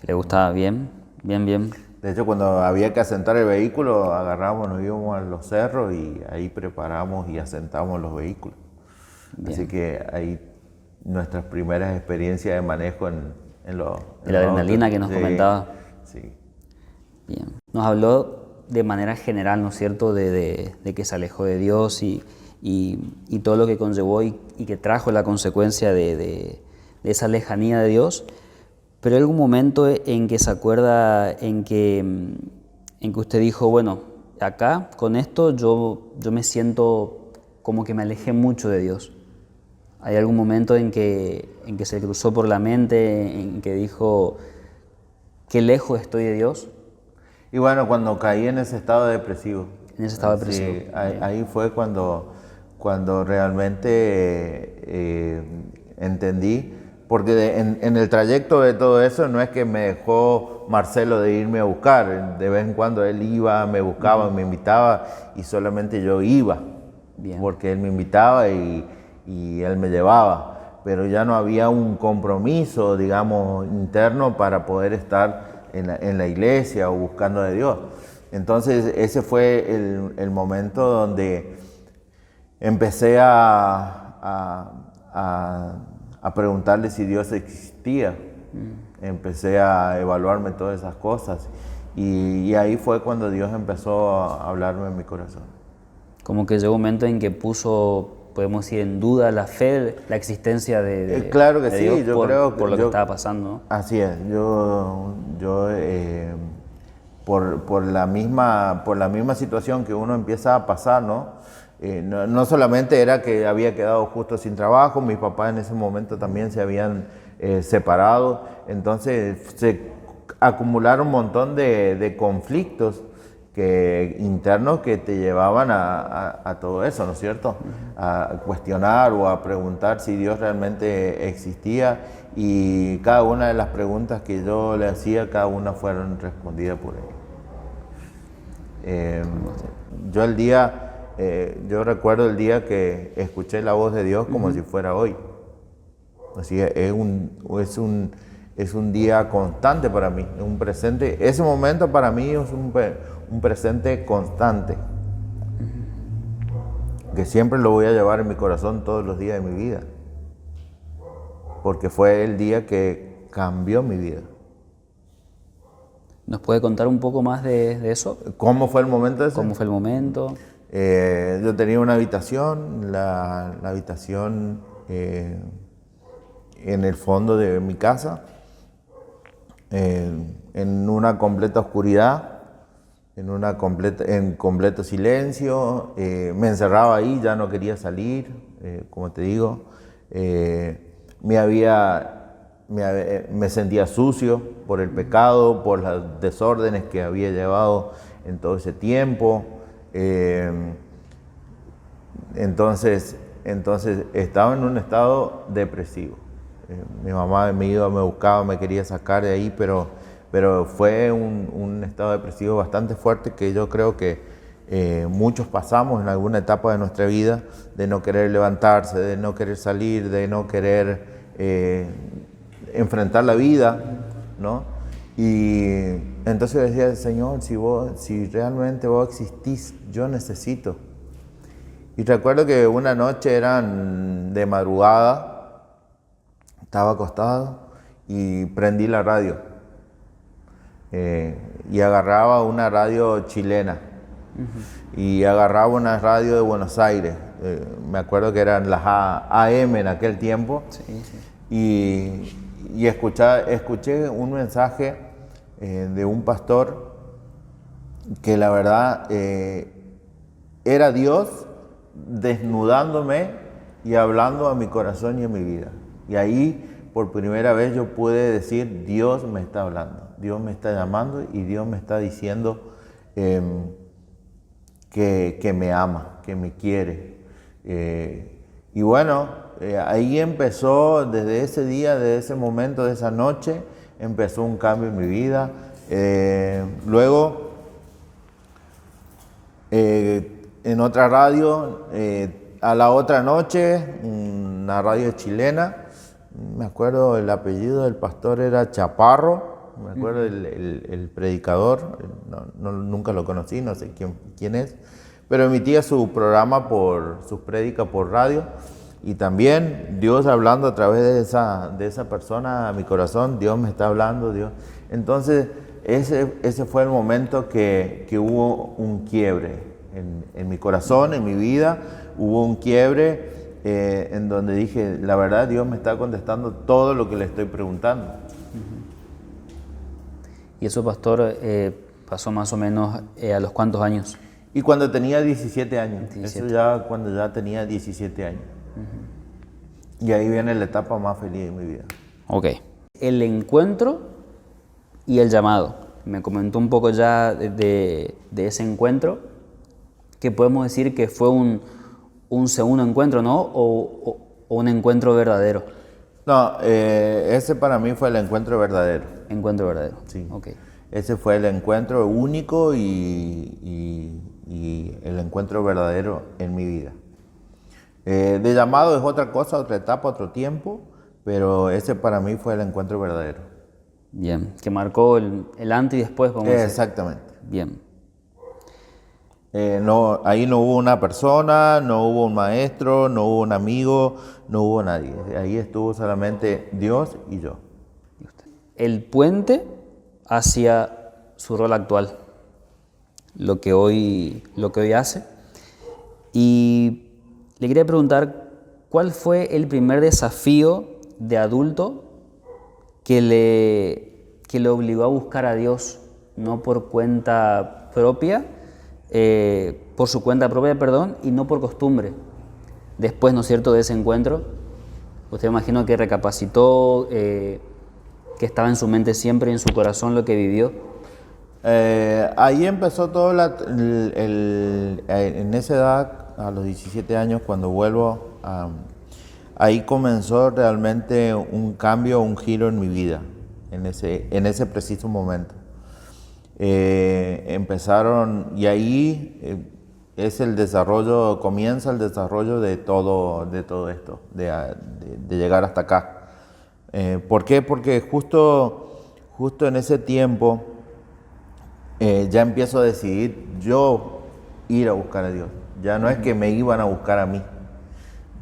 ¿Le gustaba bien? Bien. De hecho, cuando había que asentar el vehículo, agarramos, nos íbamos a los cerros y ahí preparamos y asentamos los vehículos. Bien. Así que ahí nuestras primeras experiencias de manejo en la adrenalina autos. Que nos comentaba. Sí. Bien. Nos habló de manera general, ¿no es cierto?, de que se alejó de Dios y todo lo que conllevó y que trajo la consecuencia de esa lejanía de Dios. Pero hay algún momento en que se acuerda en que usted dijo, bueno, acá con esto yo me siento como que me alejé mucho de Dios. ¿Hay algún momento en que se cruzó por la mente, en que dijo, qué lejos estoy de Dios? Y bueno, cuando caí en ese estado depresivo. En ese estado depresivo. Sí, ahí fue cuando realmente entendí, porque en el trayecto de todo eso no es que me dejó Marcelo de irme a buscar. De vez en cuando él iba, me buscaba, me invitaba y solamente yo iba. Bien. Porque él me invitaba y él me llevaba, pero ya no había un compromiso, digamos, interno para poder estar en la iglesia o buscando de Dios. Entonces ese fue el momento donde empecé a preguntarle si Dios existía. Empecé a evaluarme todas esas cosas y ahí fue cuando Dios empezó a hablarme en mi corazón. Como que llegó un momento en que puso, podemos decir, en duda la fe, la existencia de claro que de sí, Dios yo creo que por lo que estaba pasando, ¿no? Así es, yo por la misma situación que uno empieza a pasar, ¿no? No solamente era que había quedado justo sin trabajo, mis papás en ese momento también se habían separado, entonces se acumularon un montón de conflictos internos que te llevaban a todo eso, ¿no es cierto? A cuestionar o a preguntar si Dios realmente existía, y cada una de las preguntas que yo le hacía, cada una fueron respondidas por él. Yo recuerdo el día que escuché la voz de Dios como si fuera hoy. Así es un día constante para mí, es un presente. Ese momento para mí es un presente constante, que siempre lo voy a llevar en mi corazón todos los días de mi vida, porque fue el día que cambió mi vida. ¿Nos puede contar un poco más de eso? ¿Cómo fue el momento ese? ¿Cómo fue el momento? Yo tenía una habitación, la habitación en el fondo de mi casa, en una completa oscuridad, en completo silencio. Me encerraba ahí, ya no quería salir, como te digo. Me sentía sucio por el pecado, por los desórdenes que había llevado en todo ese tiempo. Entonces estaba en un estado depresivo. Mi mamá me buscaba, me quería sacar de ahí, pero fue un estado depresivo bastante fuerte que yo creo que muchos pasamos en alguna etapa de nuestra vida, de no querer levantarse, de no querer salir, de no querer enfrentar la vida, ¿no? Y entonces yo decía, Señor, si realmente vos existís, yo necesito. Y recuerdo que una noche eran de madrugada, estaba acostado y prendí la radio. Y agarraba una radio chilena. Y agarraba una radio de Buenos Aires. Me acuerdo que eran las AM en aquel tiempo. Sí, sí. Y escuché un mensaje de un pastor que la verdad era Dios desnudándome y hablando a mi corazón y a mi vida. Y ahí por primera vez yo pude decir, Dios me está hablando, Dios me está llamando y Dios me está diciendo que me ama, que me quiere. Y bueno, ahí empezó, desde ese día, desde ese momento, de esa noche, empezó un cambio en mi vida. Luego, en otra radio, a la otra noche, una radio chilena, me acuerdo el apellido del pastor era Chaparro, me acuerdo el predicador, nunca lo conocí, no sé quién es, pero emitía su programa sus prédicas por radio, y también Dios hablando a través de esa persona a mi corazón. Dios me está hablando, Dios. Entonces ese fue el momento que hubo un quiebre en mi corazón, en mi vida. Hubo un quiebre en donde dije, la verdad, Dios me está contestando todo lo que le estoy preguntando. ¿Y eso, pastor, pasó más o menos a los cuántos años? Y cuando tenía 17 años. 17. Eso ya cuando ya tenía 17 años. Y ahí viene la etapa más feliz de mi vida. Ok. El encuentro y el llamado. Me comentó un poco ya de ese encuentro, que podemos decir que fue un segundo encuentro, ¿no? O un encuentro verdadero. No, ese para mí fue el encuentro verdadero. Encuentro verdadero. Sí. Ok. Ese fue el encuentro único y el encuentro verdadero en mi vida. De llamado es otra cosa, otra etapa, otro tiempo, pero ese para mí fue el encuentro verdadero. Bien, que marcó el antes y después, vamos a decir. Exactamente. Bien. Ahí no hubo una persona, no hubo un maestro, no hubo un amigo, no hubo nadie. Ahí estuvo solamente Dios y yo. El puente hacia su rol actual, lo que hoy hace. Y le quería preguntar, ¿cuál fue el primer desafío de adulto que le obligó a buscar a Dios, no por cuenta propia, por su cuenta propia, perdón, y no por costumbre? Después, ¿no es cierto?, de ese encuentro, usted imagino que recapacitó, que estaba en su mente siempre y en su corazón lo que vivió. Ahí empezó todo en esa edad, a los 17 años, cuando vuelvo, ahí comenzó realmente un cambio, un giro en mi vida, en ese preciso momento. Empezaron, y ahí comienza el desarrollo de todo esto, de llegar hasta acá. ¿Por qué? Porque justo en ese tiempo ya empiezo a decidir yo ir a buscar a Dios. Ya no es que me iban a buscar a mí.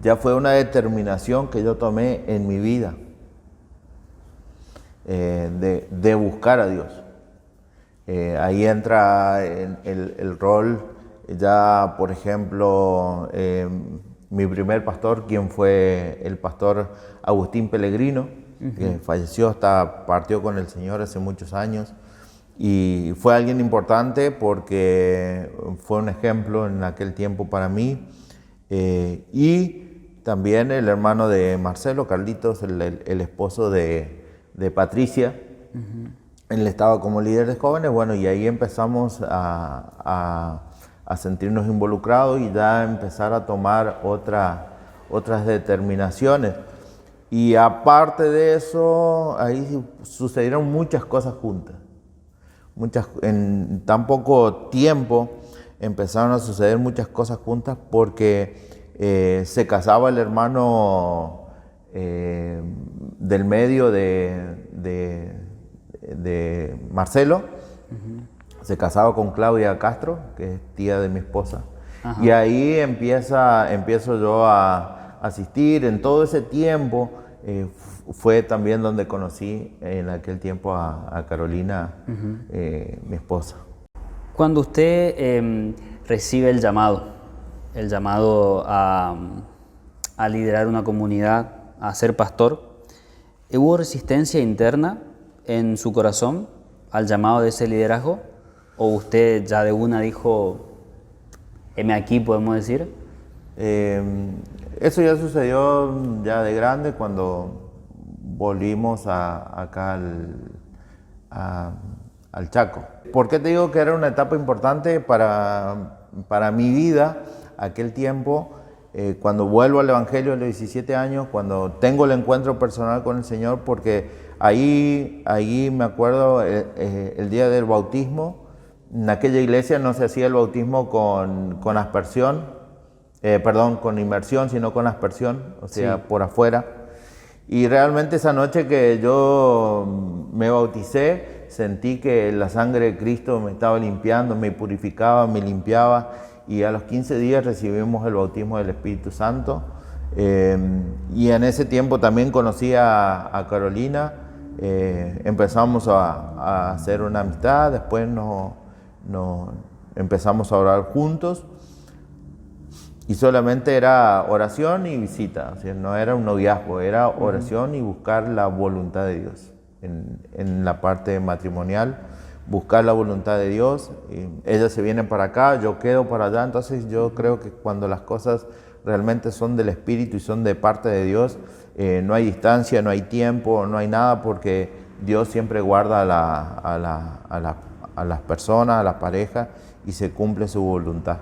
Ya fue una determinación que yo tomé en mi vida de buscar a Dios. Ahí entra el rol, ya por ejemplo, mi primer pastor, quien fue el pastor Agustín Pellegrino, que falleció, partió con el Señor hace muchos años. Y fue alguien importante porque fue un ejemplo en aquel tiempo para mí. Y también el hermano de Marcelo, Carlitos, el esposo de Patricia. Él estaba como líder de jóvenes, bueno, y ahí empezamos a sentirnos involucrados y ya empezar a tomar otras determinaciones. Y aparte de eso, ahí sucedieron muchas cosas juntas. En tan poco tiempo empezaron a suceder muchas cosas juntas porque se casaba el hermano del medio de Marcelo. Se casaba con Claudia Castro, que es tía de mi esposa. Ajá. Y ahí empiezo yo a asistir. En todo ese tiempo fue también donde conocí en aquel tiempo a Carolina, mi esposa. Cuando usted recibe el llamado a liderar una comunidad, a ser pastor, ¿hubo resistencia interna en su corazón al llamado de ese liderazgo? ¿O usted ya de una dijo, heme aquí, podemos decir? Eso ya sucedió ya de grande cuando volvimos acá al Chaco. ¿Por qué te digo que era una etapa importante para mi vida aquel tiempo? Cuando vuelvo al Evangelio a los 17 años, cuando tengo el encuentro personal con el Señor, porque ahí me acuerdo el día del bautismo. En aquella iglesia no se hacía el bautismo con aspersión, con inmersión, sino con aspersión, o sea, sí, por afuera. Y realmente esa noche que yo me bauticé, sentí que la sangre de Cristo me estaba limpiando, me purificaba, me limpiaba. Y a los 15 días recibimos el bautismo del Espíritu Santo. Y en ese tiempo también conocí a Carolina. Empezamos a hacer una amistad, después nos empezamos a orar juntos. Y solamente era oración y visita, o sea, no era un noviazgo, era oración y buscar la voluntad de Dios. En la parte matrimonial, buscar la voluntad de Dios. Ella se viene para acá, yo quedo para allá. Entonces yo creo que cuando las cosas realmente son del Espíritu y son de parte de Dios, no hay distancia, no hay tiempo, no hay nada, porque Dios siempre guarda a las personas, a las parejas, y se cumple su voluntad.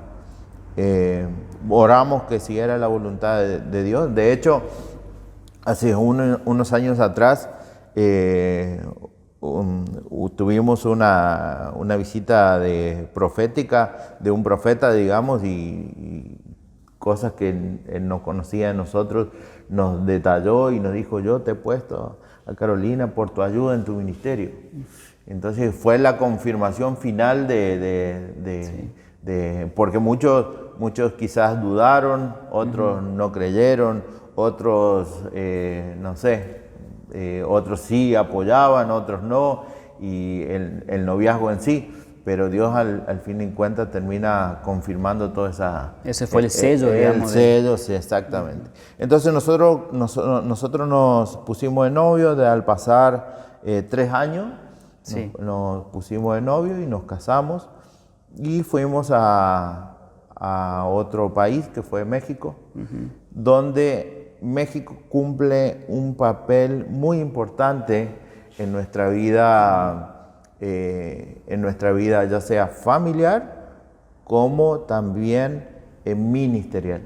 Oramos que siguiera la voluntad de Dios. De hecho, hace unos años atrás tuvimos una visita profética de un profeta, digamos, y cosas que él no conocía de nosotros, nos detalló y nos dijo: yo te he puesto a Carolina por tu ayuda en tu ministerio. Entonces fue la confirmación final porque muchos quizás dudaron, otros no creyeron, otros no sé, otros sí apoyaban, otros no, y el noviazgo en sí, pero Dios al fin y cuentas termina confirmando toda esa... Ese fue el sello, digamos. El sello, sí, exactamente. Entonces nosotros nos pusimos de novio, al pasar 3 años, sí, nos pusimos de novio y nos casamos, y fuimos a otro país que fue México, donde México cumple un papel muy importante en nuestra vida, ya sea familiar como también ministerial.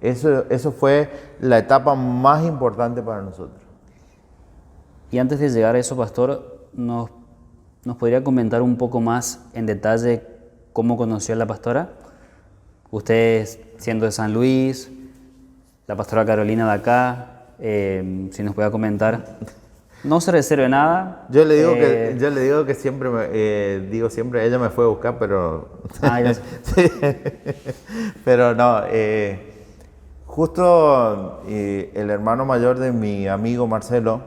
Eso fue la etapa más importante para nosotros. Y antes de llegar a eso, pastor, ¿nos podría comentar un poco más en detalle cómo conoció a la pastora? Usted siendo de San Luis, la pastora Carolina de acá, si nos puede comentar. No se reserve nada. Yo le digo que siempre, digo siempre, ella me fue a buscar, pero... Ya sé. Sí. Pero no, justo el hermano mayor de mi amigo Marcelo,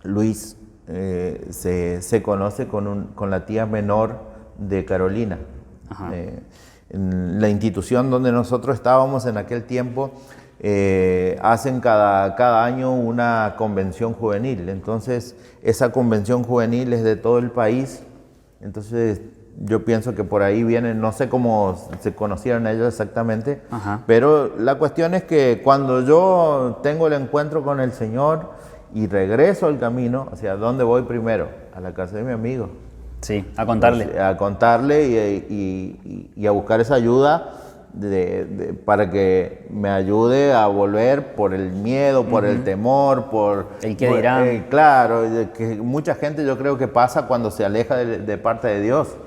Luis, se conoce con la tía menor de Carolina. En la institución donde nosotros estábamos en aquel tiempo, hacen cada año una convención juvenil. Entonces esa convención juvenil es de todo el país. Entonces yo pienso que por ahí vienen, no sé cómo se conocieron ellos exactamente, pero la cuestión es que cuando yo tengo el encuentro con el Señor y regreso al camino, o sea, ¿dónde voy primero? A la casa de mi amigo. Sí, a contarle. Pues, a contarle y a buscar esa ayuda para que me ayude a volver por el miedo, por el temor, por... El que dirán. Claro, que mucha gente yo creo que pasa cuando se aleja de parte de Dios.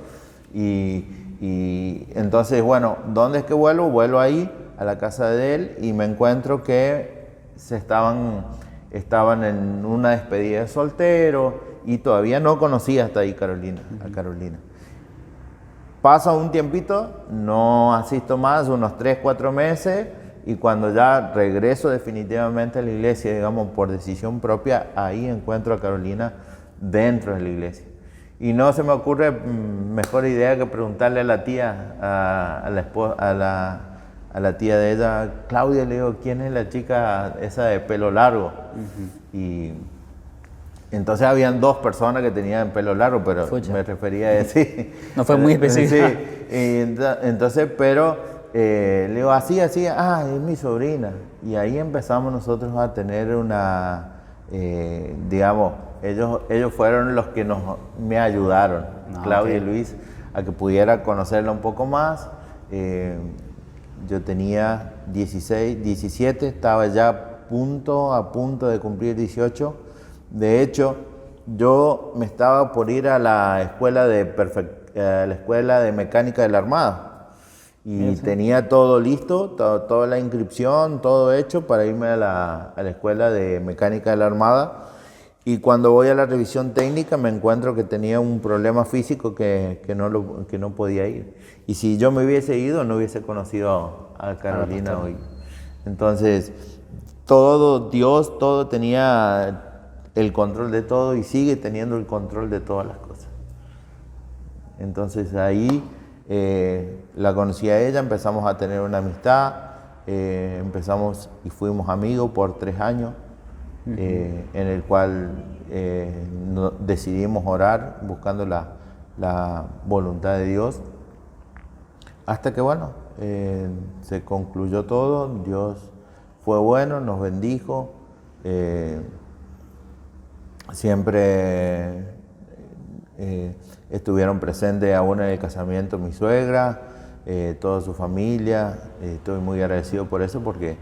Y entonces, bueno, ¿dónde es que vuelvo? Vuelvo ahí, a la casa de él, y me encuentro que estaban en una despedida de soltero y todavía no conocía hasta ahí a Carolina. Pasa un tiempito, no asisto más, unos 3, 4 meses, y cuando ya regreso definitivamente a la iglesia, digamos por decisión propia, ahí encuentro a Carolina dentro de la iglesia. Y no se me ocurre mejor idea que preguntarle a la tía, a la tía de ella, Claudia, le digo, ¿quién es la chica esa de pelo largo? Y entonces habían 2 personas que tenían pelo largo, pero me refería a decir. No fue muy específico. Sí, entonces, pero le digo, así, es mi sobrina. Y ahí empezamos nosotros a tener una, digamos, ellos fueron los que me ayudaron, Claudia y Luis, a que pudiera conocerla un poco más. Yo tenía 16, 17, estaba ya a punto de cumplir 18. De hecho, yo me estaba por ir a la escuela de mecánica de la Armada. Y tenía todo listo, toda la inscripción, todo hecho para irme a la escuela de mecánica de la Armada. Y cuando voy a la revisión técnica me encuentro que tenía un problema físico que no podía ir. Y si yo me hubiese ido, no hubiese conocido a Carolina hoy. Entonces, Dios tenía el control de todo y sigue teniendo el control de todas las cosas. Entonces ahí la conocí a ella, empezamos a tener una amistad, empezamos y fuimos amigos por 3 años, en el cual decidimos orar buscando la voluntad de Dios, hasta que bueno, se concluyó todo. Dios fue bueno, nos bendijo, siempre estuvieron presentes aún en el casamiento mi suegra, toda su familia. Estoy muy agradecido por eso, porque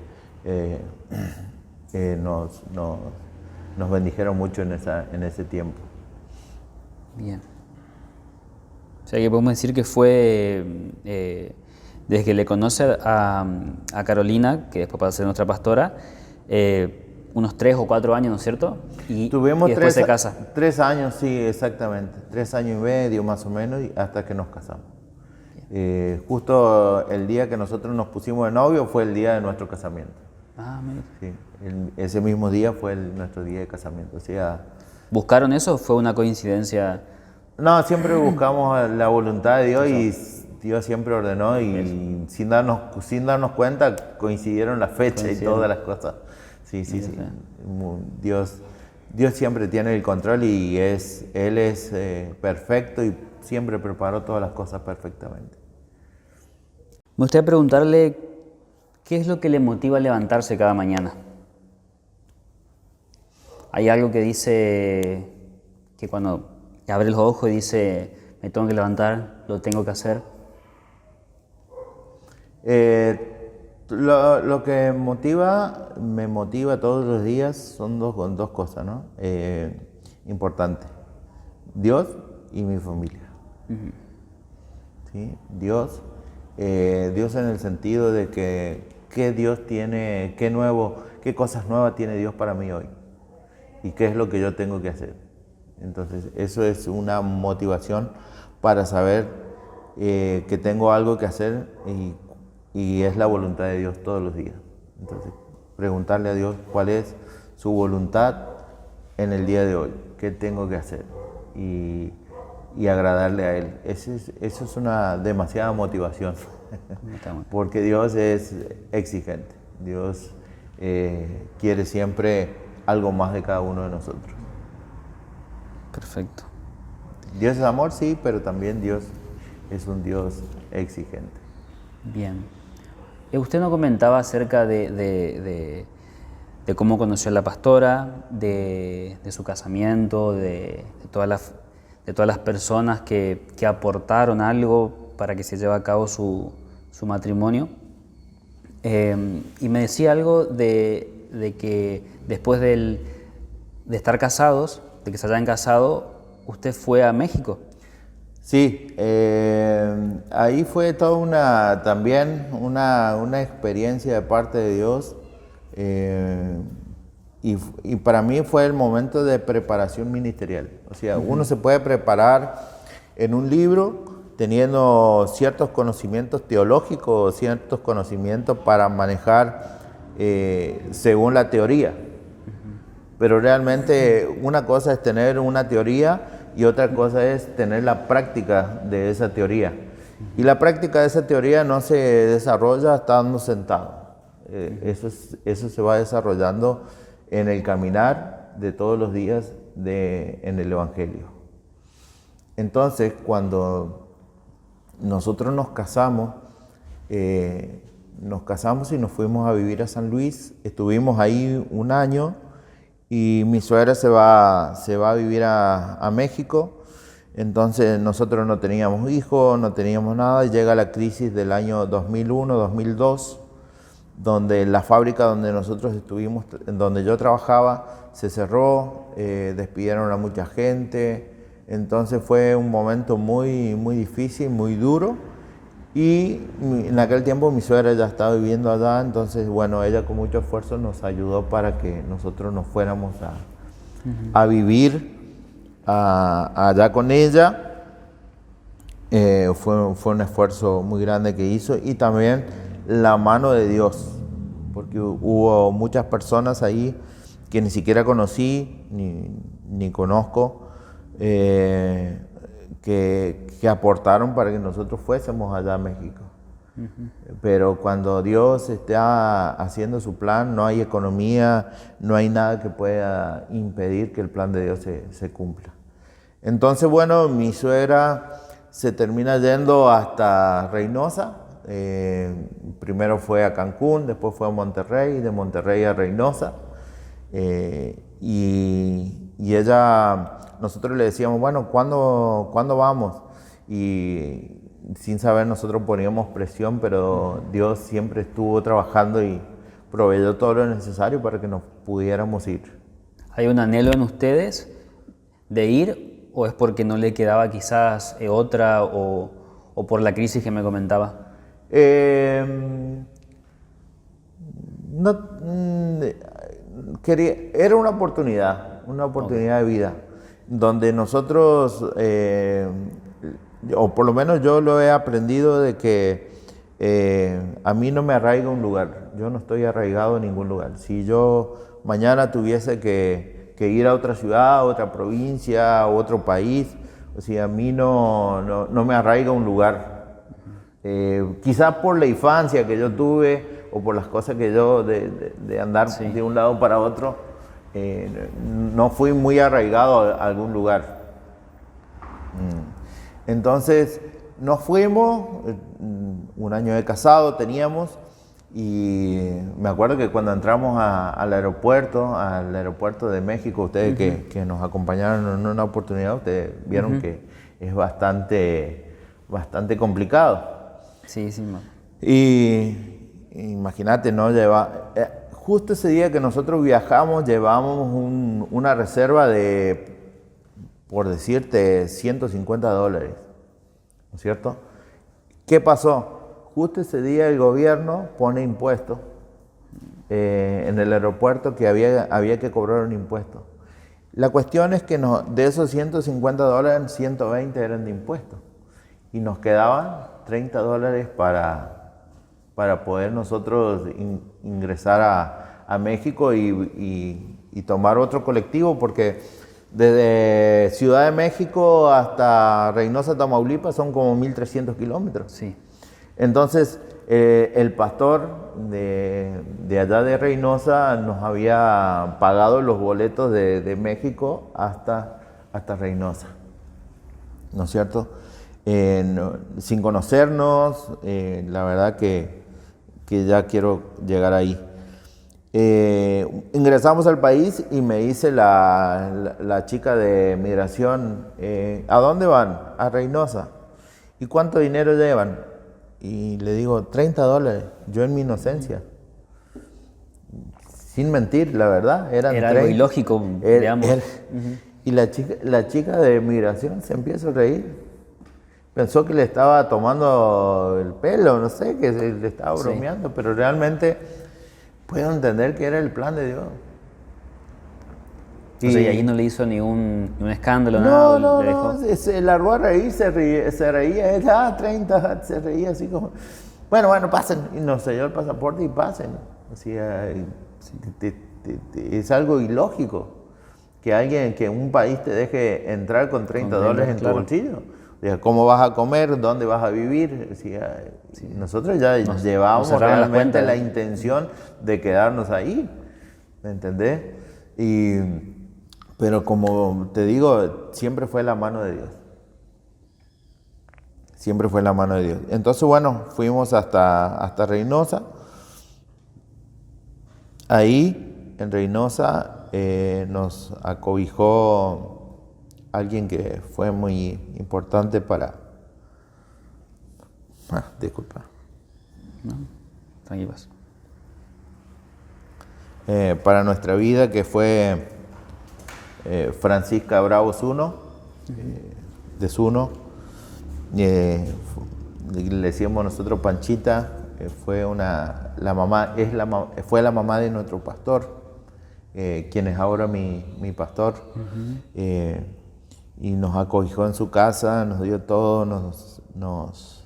nos bendijeron mucho en ese tiempo. Bien. O sea que podemos decir que fue desde que le conoce a Carolina, que después pasa a ser nuestra pastora, unos 3 o 4 años, ¿no es cierto? Tuvimos y después se casa. 3 años, sí, exactamente. 3 años y medio más o menos, hasta que nos casamos. Justo el día que nosotros nos pusimos de novio fue el día de nuestro casamiento. Mira. Sí, ese mismo día fue nuestro día de casamiento. O sea, ¿buscaron eso o fue una coincidencia? No, siempre buscamos la voluntad de Dios, y Dios siempre ordenó, y sin darnos cuenta coincidieron la fecha y todas las cosas. Sí. Dios siempre tiene el control, y Él es perfecto y siempre preparó todas las cosas perfectamente. Me gustaría preguntarle, ¿qué es lo que le motiva a levantarse cada mañana? ¿Hay algo que dice que cuando abre los ojos y dice, me tengo que levantar, lo tengo que hacer? Lo que me motiva todos los días son dos cosas, ¿no? Importantes. Dios y mi familia. ¿Sí? Dios en el sentido de que qué Dios tiene, qué cosas nuevas tiene Dios para mí hoy, y qué es lo que yo tengo que hacer. Entonces eso es una motivación para saber que tengo algo que hacer, y es la voluntad de Dios todos los días. Entonces preguntarle a Dios cuál es su voluntad en el día de hoy, qué tengo que hacer, y agradarle a Él. Eso es una demasiada motivación, porque Dios es exigente. Dios quiere siempre algo más de cada uno de nosotros. Perfecto. Dios es amor, sí, pero también Dios es un Dios exigente. Bien. Usted nos comentaba acerca de cómo conoció a la pastora, de su casamiento, de todas las personas que aportaron algo para que se lleve a cabo su matrimonio. Y me decía algo de que después de estar casados, de que se hayan casado, usted fue a México. Sí, ahí fue toda también una experiencia de parte de Dios. Y para mí fue el momento de preparación ministerial. O sea, uno se puede preparar en un libro teniendo ciertos conocimientos teológicos, ciertos conocimientos para manejar según la teoría. Pero realmente una cosa es tener una teoría y otra cosa es tener la práctica de esa teoría. Y la práctica de esa teoría no se desarrolla estando sentado. Eso se va desarrollando en el caminar de todos los días en el Evangelio. Entonces, cuando nosotros nos casamos y nos fuimos a vivir a San Luis. Estuvimos ahí un año y mi suegra se va a vivir a México. Entonces nosotros no teníamos hijos, no teníamos nada, y llega la crisis del año 2001-2002, donde la fábrica donde nosotros estuvimos, donde yo trabajaba, se cerró, despidieron a mucha gente. Entonces fue un momento muy, muy difícil, muy duro, y en aquel tiempo mi suegra ya estaba viviendo allá. Entonces, bueno, ella con mucho esfuerzo nos ayudó para que nosotros nos fuéramos a vivir allá con ella. Fue un esfuerzo muy grande que hizo, y también la mano de Dios, porque hubo muchas personas ahí que ni siquiera conocí ni conozco, que aportaron para que nosotros fuésemos allá a México. Pero cuando Dios está haciendo su plan, no hay economía, no hay nada que pueda impedir que el plan de Dios se cumpla. Entonces, bueno, mi suegra se termina yendo hasta Reynosa. Primero fue a Cancún, después fue a Monterrey, de Monterrey a Reynosa. Y ella, nosotros le decíamos, bueno, ¿cuándo vamos? Y sin saber nosotros poníamos presión, pero Dios siempre estuvo trabajando y proveyó todo lo necesario para que nos pudiéramos ir. ¿Hay un anhelo en ustedes de ir, o es porque no le quedaba quizás otra, o por la crisis que me comentaba? Era una oportunidad de vida, donde nosotros, o por lo menos yo lo he aprendido, de que a mí no me arraiga un lugar. Yo no estoy arraigado en ningún lugar. Si yo mañana tuviese que ir a otra ciudad, a otra provincia, a otro país, o sea, a mí no me arraiga un lugar. Quizás por la infancia que yo tuve, o por las cosas que yo de andar de un lado para otro, no fui muy arraigado a algún lugar. Entonces nos fuimos, un año de casado teníamos, y me acuerdo que cuando entramos al aeropuerto de México, ustedes que nos acompañaron en una oportunidad, ustedes vieron que es bastante complicado. Sí, sí. Y imagínate, ¿no? Justo ese día que nosotros viajamos, llevábamos una reserva de, por decirte, $150, ¿no es cierto? ¿Qué pasó? Justo ese día el gobierno pone impuestos en el aeropuerto, que había que cobrar un impuesto. La cuestión es que de esos $150, 120 eran de impuestos, y nos quedaban $30 para poder nosotros ingresar a México y tomar otro colectivo, porque desde Ciudad de México hasta Reynosa, Tamaulipas, son como 1.300 kilómetros. Sí. Entonces, el pastor de allá de Reynosa nos había pagado los boletos de México hasta Reynosa, ¿no es cierto? Sin conocernos, la verdad que ya quiero llegar ahí. Ingresamos al país y me dice la chica de migración, ¿a dónde van? A Reynosa. ¿Y cuánto dinero llevan? Y le digo, $30, yo en mi inocencia. Sin mentir, la verdad, era algo ilógico, digamos. Y la chica de migración se empieza a reír. Pensó que le estaba tomando el pelo, no sé, que le estaba bromeando, pero realmente puedo entender que era el plan de Dios. O sea, y ahí no le hizo ni un escándalo, No, nada. no, Le dejó. no, se largó a reír, se reía, él, 30, se reía así como, bueno, pasen, y nos selló el pasaporte y pasen. O sea, es algo ilógico que alguien, que un país te deje entrar con $30 en tu bolsillo. O sea, ¿cómo vas a comer? ¿Dónde vas a vivir? O sea, nosotros ya llevábamos realmente la intención de quedarnos ahí, ¿me entendés? Pero como te digo, siempre fue la mano de Dios. Siempre fue la mano de Dios. Entonces, bueno, fuimos hasta Reynosa. Ahí, en Reynosa, nos acobijó alguien que fue muy importante para... disculpa. No, tranquilos. Para nuestra vida, que fue Francisca Bravo Zuno, de Zuno. Le decíamos nosotros Panchita, fue la mamá de nuestro pastor, quien es ahora mi pastor. Y nos acogijó en su casa, nos dio todo, nos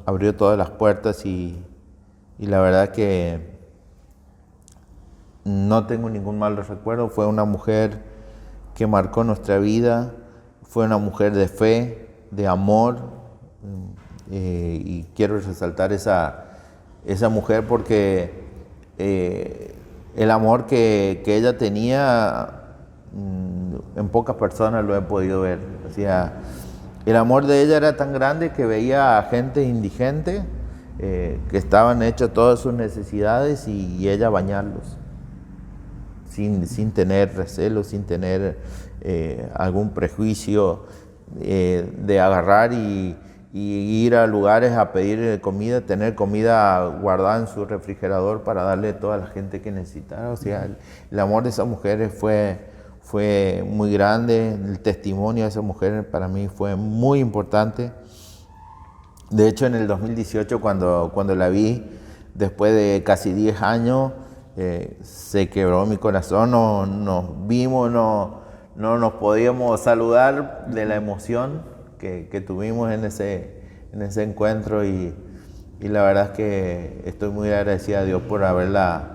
abrió todas las puertas y la verdad que no tengo ningún mal recuerdo. Fue una mujer que marcó nuestra vida, fue una mujer de fe, de amor, y quiero resaltar esa mujer porque el amor que ella tenía, en pocas personas lo he podido ver. O sea, el amor de ella era tan grande que veía a gente indigente que estaban hechas todas sus necesidades y ella bañarlos sin tener recelo, sin tener algún prejuicio, de agarrar y ir a lugares a pedir comida, tener comida guardada en su refrigerador para darle a toda la gente que necesitara. O sea, el amor de esa mujer fue muy grande. El testimonio de esa mujer para mí fue muy importante. De hecho, en el 2018, cuando la vi, después de casi 10 años, se quebró mi corazón. Nos vimos, no nos podíamos saludar de la emoción que tuvimos en ese encuentro, y la verdad es que estoy muy agradecida a Dios por haberla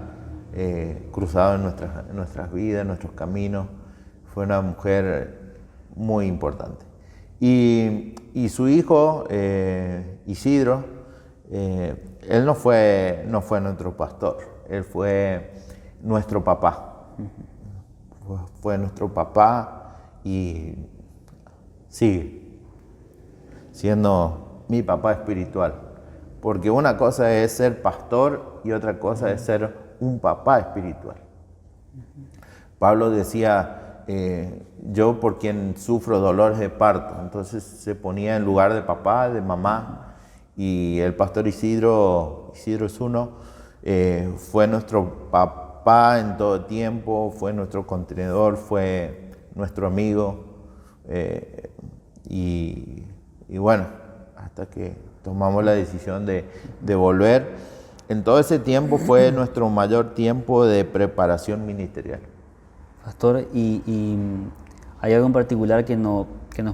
cruzado en nuestras vidas, en nuestros caminos. Fue una mujer muy importante. Y su hijo, Isidro, él no fue nuestro pastor, él fue nuestro papá. Fue nuestro papá y sigue siendo mi papá espiritual. Porque una cosa es ser pastor y otra cosa es ser un papá espiritual. Pablo decía, yo por quien sufro dolores de parto. Entonces se ponía en lugar de papá, de mamá. Y el pastor Isidro Zuno, fue nuestro papá en todo tiempo, fue nuestro contenedor, fue nuestro amigo, y bueno, hasta que tomamos la decisión de volver. En todo ese tiempo fue nuestro mayor tiempo de preparación ministerial. Pastor, ¿y hay algo en particular que nos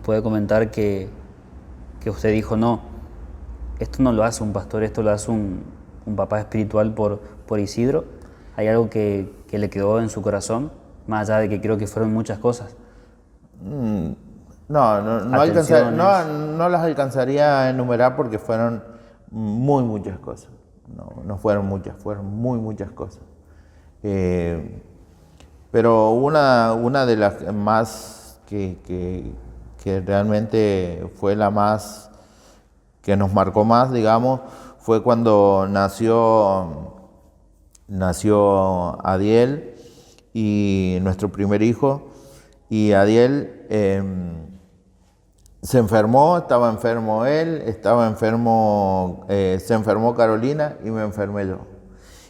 puede comentar que usted dijo, no, esto no lo hace un pastor, esto lo hace un papá espiritual por Isidro? ¿Hay algo que le quedó en su corazón? Más allá de que creo que fueron muchas cosas. No las alcanzaría a enumerar porque fueron muchas cosas. No fueron muchas, fueron muchas cosas. Pero una de las más que realmente fue la más que nos marcó más, digamos, fue cuando nació Adiel, y nuestro primer hijo. Y Adiel se enfermó, estaba enfermo él, se enfermó Carolina y me enfermé yo.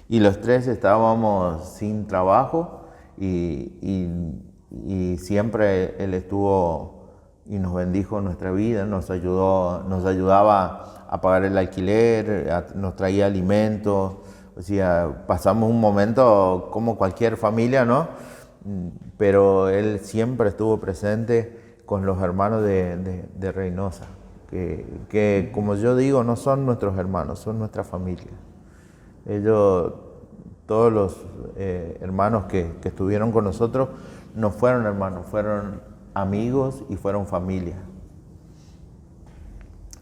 Y los tres estábamos sin trabajo y siempre él estuvo y nos bendijo nuestra vida, nos ayudaba a pagar el alquiler, nos traía alimentos. O sea, pasamos un momento como cualquier familia, ¿no? Pero él siempre estuvo presente con los hermanos de Reynosa, que como yo digo, no son nuestros hermanos, son nuestra familia. Ellos, todos los hermanos que estuvieron con nosotros, no fueron hermanos, fueron amigos y fueron familia.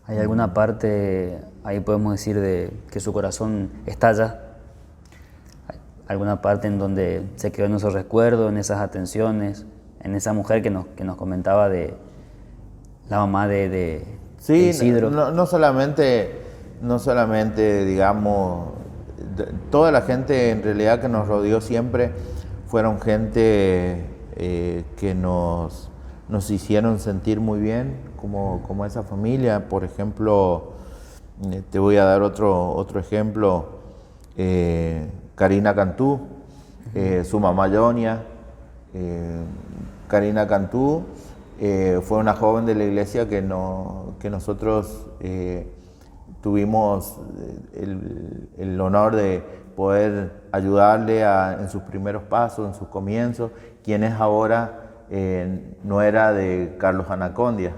¿Hay alguna parte, ahí podemos decir, de que su corazón estalla? ¿Alguna parte en donde se quedó en esos recuerdos, en esas atenciones, en esa mujer que nos comentaba de la mamá de Sí, Isidro? no solamente, digamos, toda la gente en realidad que nos rodeó siempre fueron gente que nos hicieron sentir muy bien, como esa familia. Por ejemplo, te voy a dar otro ejemplo, Karina Cantú, su mamá Yonia. Karina Cantú fue una joven de la iglesia que nosotros tuvimos el honor de poder ayudarle en sus primeros pasos, en sus comienzos. Quien es ahora no era de Carlos Anacondia,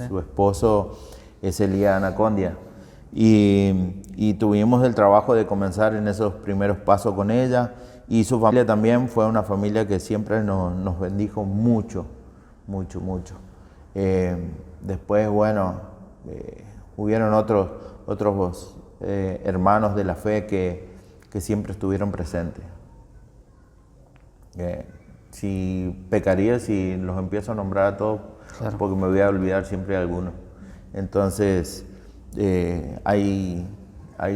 su esposo es Elías Anacondia. Y tuvimos el trabajo de comenzar en esos primeros pasos con ella, y su familia también fue una familia que siempre nos bendijo mucho, mucho, mucho. Después, bueno, hubieron otros hermanos de la fe que siempre estuvieron presentes. Si pecaría si los empiezo a nombrar a todos, claro, porque me voy a olvidar siempre de algunos. Entonces, hay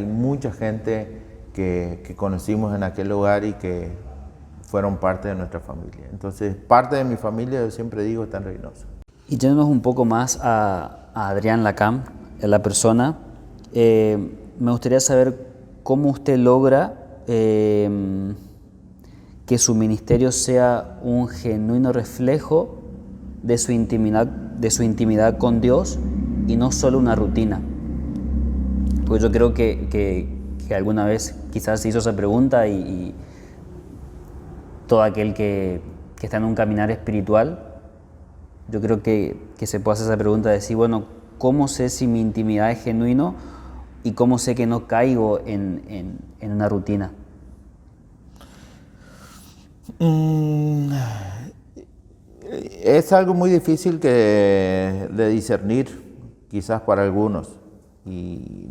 mucha gente que conocimos en aquel lugar y que fueron parte de nuestra familia. Entonces, parte de mi familia, yo siempre digo, está en Reynosa. Y yéndonos un poco más a Adrián Lacam, la persona, me gustaría saber cómo usted logra que su ministerio sea un genuino reflejo de su intimidad con Dios y no solo una rutina. Porque yo creo que alguna vez quizás se hizo esa pregunta y todo aquel que está en un caminar espiritual, yo creo que se puede hacer esa pregunta de decir, bueno, ¿cómo sé si mi intimidad es genuino y cómo sé que no caigo en una rutina? Es algo muy difícil de discernir, quizás para algunos, y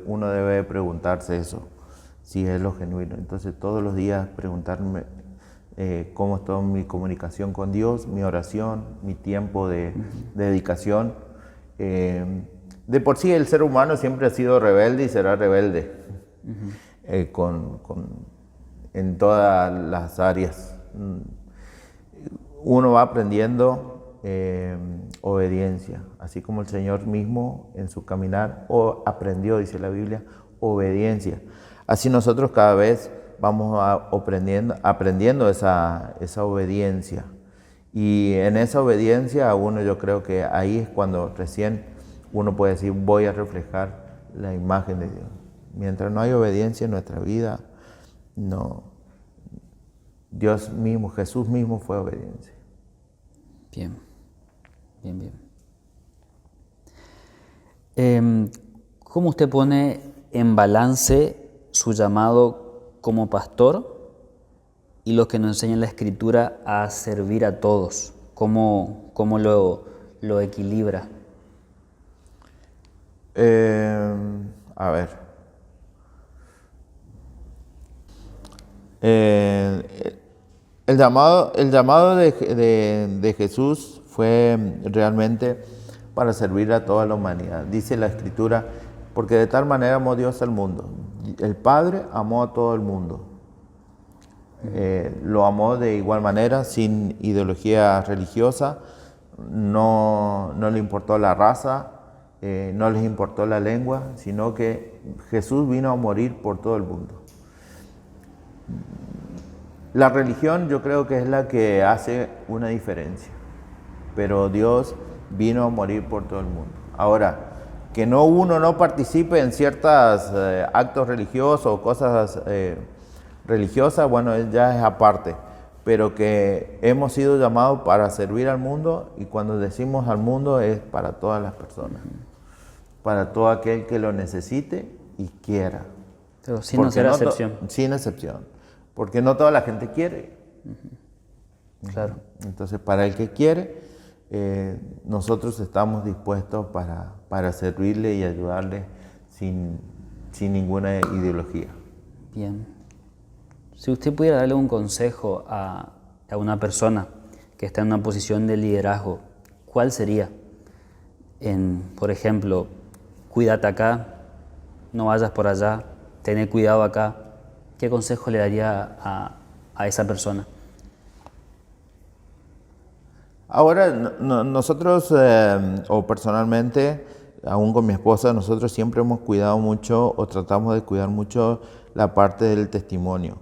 uno debe preguntarse eso, si es lo genuino. Entonces todos los días preguntarme cómo está mi comunicación con Dios, mi oración, mi tiempo de dedicación. De por sí el ser humano siempre ha sido rebelde y será rebelde en todas las áreas. Uno va aprendiendo obediencia, así como el Señor mismo en su caminar aprendió, dice la Biblia, obediencia. Así nosotros cada vez vamos aprendiendo esa obediencia. Y en esa obediencia yo creo que ahí es cuando recién uno puede decir, voy a reflejar la imagen de Dios. Mientras no hay obediencia en nuestra vida, no. Dios mismo, Jesús mismo fue obediencia. Bien, bien, bien. ¿Cómo usted pone en balance su llamado como pastor y lo que nos enseña la Escritura a servir a todos? ¿Cómo lo equilibra? A ver. El llamado de Jesús fue realmente para servir a toda la humanidad. Dice la Escritura, porque de tal manera amó Dios al mundo. El Padre amó a todo el mundo. Lo amó de igual manera, sin ideología religiosa. No le importó la raza, no les importó la lengua, sino que Jesús vino a morir por todo el mundo. La religión yo creo que es la que hace una diferencia, pero Dios vino a morir por todo el mundo. Ahora, Que no uno no participe en ciertos actos religiosos o cosas religiosas, bueno, ya es aparte. Pero que hemos sido llamados para servir al mundo, y cuando decimos al mundo es para todas las personas, para todo aquel que lo necesite y quiera. Pero sin hacer excepción. Sin excepción, porque no toda la gente quiere. Claro. Entonces, para el que quiere, nosotros estamos dispuestos para servirle y ayudarle sin ninguna ideología. Bien. Si usted pudiera darle un consejo a una persona que está en una posición de liderazgo, ¿cuál sería? Por ejemplo, cuídate acá, no vayas por allá, ten cuidado acá. ¿Qué consejo le daría a esa persona? Ahora, nosotros, o personalmente, aún con mi esposa, nosotros siempre hemos cuidado mucho, o tratamos de cuidar mucho, la parte del testimonio.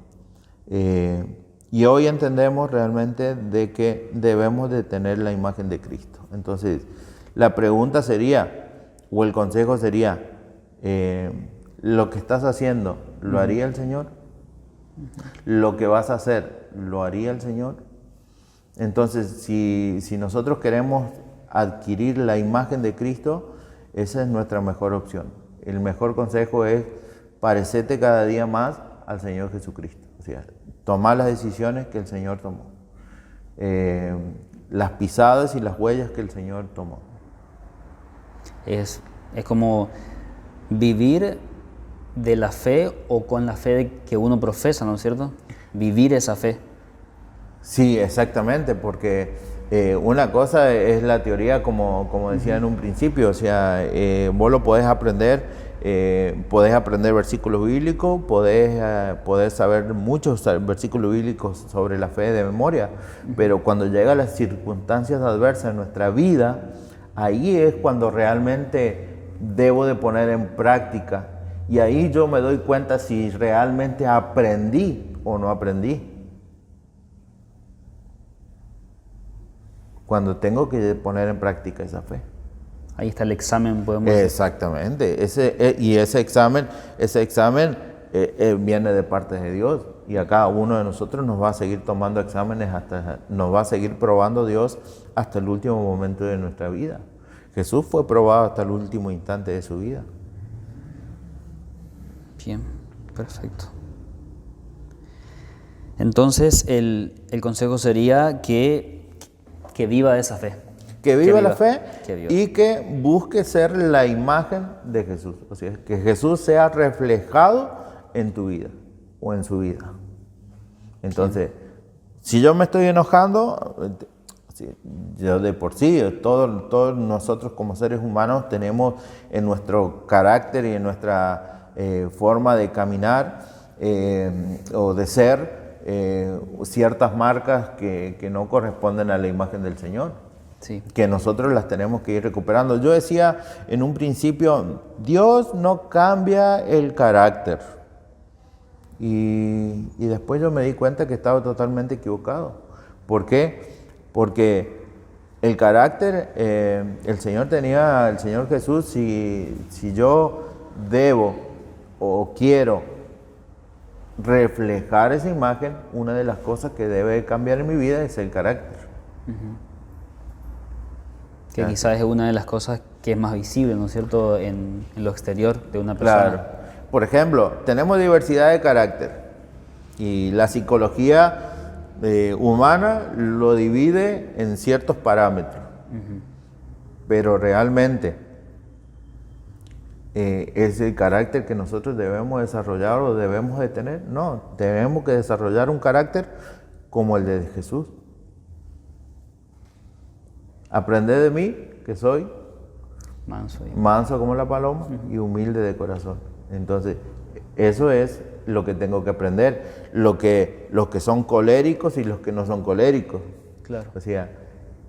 Y hoy entendemos realmente de que debemos de tener la imagen de Cristo. Entonces, la pregunta sería, o el consejo sería, ¿lo que estás haciendo, lo haría el Señor? ¿Lo que vas a hacer, lo haría el Señor? Entonces, si nosotros queremos adquirir la imagen de Cristo, esa es nuestra mejor opción. El mejor consejo es parecerte cada día más al Señor Jesucristo. O sea, tomar las decisiones que el Señor tomó. Las pisadas y las huellas que el Señor tomó. Es como vivir de la fe o con la fe que uno profesa, ¿no es cierto? Vivir esa fe. Sí, exactamente, porque una cosa es la teoría, como decía en un principio, o sea, vos lo podés aprender versículos bíblicos, podés saber muchos versículos bíblicos sobre la fe de memoria, pero cuando llegan las circunstancias adversas en nuestra vida, ahí es cuando realmente debo de poner en práctica, y ahí yo me doy cuenta si realmente aprendí o no aprendí. Cuando tengo que poner en práctica esa fe. Ahí está el examen, podemos decir. Exactamente. Ese examen viene de parte de Dios. Y a cada uno de nosotros nos va a seguir tomando exámenes, nos va a seguir probando Dios hasta el último momento de nuestra vida. Jesús fue probado hasta el último instante de su vida. Bien, perfecto. Entonces, el consejo sería que viva esa fe. Que viva la fe viva. Y que busque ser la imagen de Jesús. O sea, que Jesús sea reflejado en tu vida o en su vida. Entonces, si yo me estoy enojando, yo de por sí, todos nosotros como seres humanos tenemos en nuestro carácter y en nuestra forma de caminar o de ser, ciertas marcas que no corresponden a la imagen del Señor, sí, que nosotros las tenemos que ir recuperando. Yo decía en un principio, Dios no cambia el carácter, y después yo me di cuenta que estaba totalmente equivocado. ¿Por qué? Porque el carácter, el Señor Jesús, si yo debo o quiero reflejar esa imagen, una de las cosas que debe cambiar en mi vida es el carácter. Que quizás es una de las cosas que es más visible, ¿no es cierto?, en lo exterior de una persona. Claro. Por ejemplo, tenemos diversidad de carácter y la psicología humana lo divide en ciertos parámetros. Pero realmente ¿es el carácter que nosotros debemos desarrollar o debemos de tener? No, tenemos que desarrollar un carácter como el de Jesús. Aprended de mí, que soy manso como la paloma y humilde de corazón. Entonces, eso es lo que tengo que aprender. Los que son coléricos y los que no son coléricos. Claro. O sea,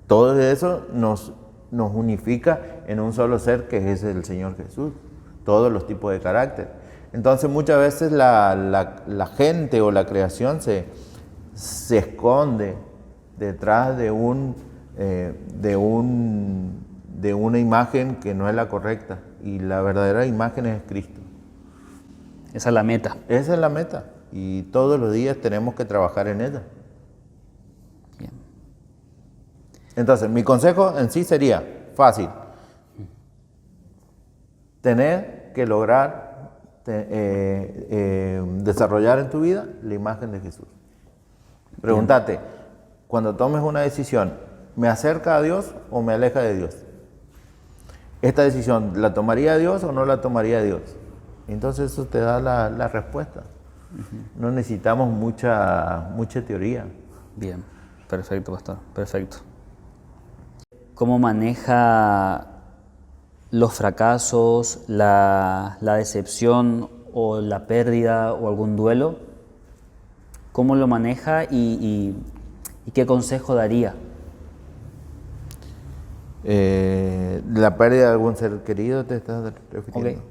todo eso nos unifica en un solo ser, que es el Señor Jesús. Todos los tipos de carácter. Entonces muchas veces la gente o la creación se esconde detrás de una imagen que no es la correcta. y la verdadera imagen es Cristo. Esa es la meta. Esa es la meta y todos los días tenemos que trabajar en ella. Bien. Entonces, mi consejo en sí sería fácil. Tener que lograr desarrollar en tu vida la imagen de Jesús. Pregúntate, cuando tomes una decisión, ¿me acerca a Dios o me aleja de Dios? ¿Esta decisión la tomaría Dios o no la tomaría Dios? Entonces eso te da la respuesta. No necesitamos mucha teoría. Bien, perfecto, pastor, perfecto. ¿Cómo maneja los fracasos, la decepción o la pérdida o algún duelo? ¿Cómo lo maneja y qué consejo daría? La pérdida de algún ser querido te estás refiriendo. Ok.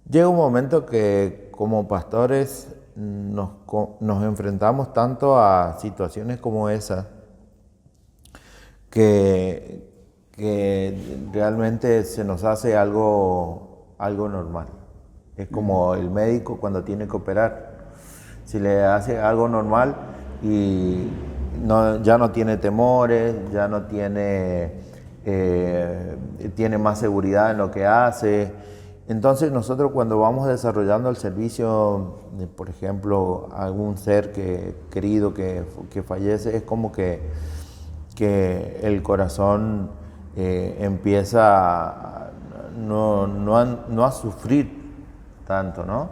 Llega un momento que como pastores nos enfrentamos tanto a situaciones como esa que realmente se nos hace algo normal. Es como el médico cuando tiene que operar. Si le hace algo normal y ya no tiene temores, ya no tiene más seguridad en lo que hace. Entonces nosotros cuando vamos desarrollando el servicio, por ejemplo, algún ser querido que fallece, es como que el corazón empieza no a sufrir tanto, ¿no?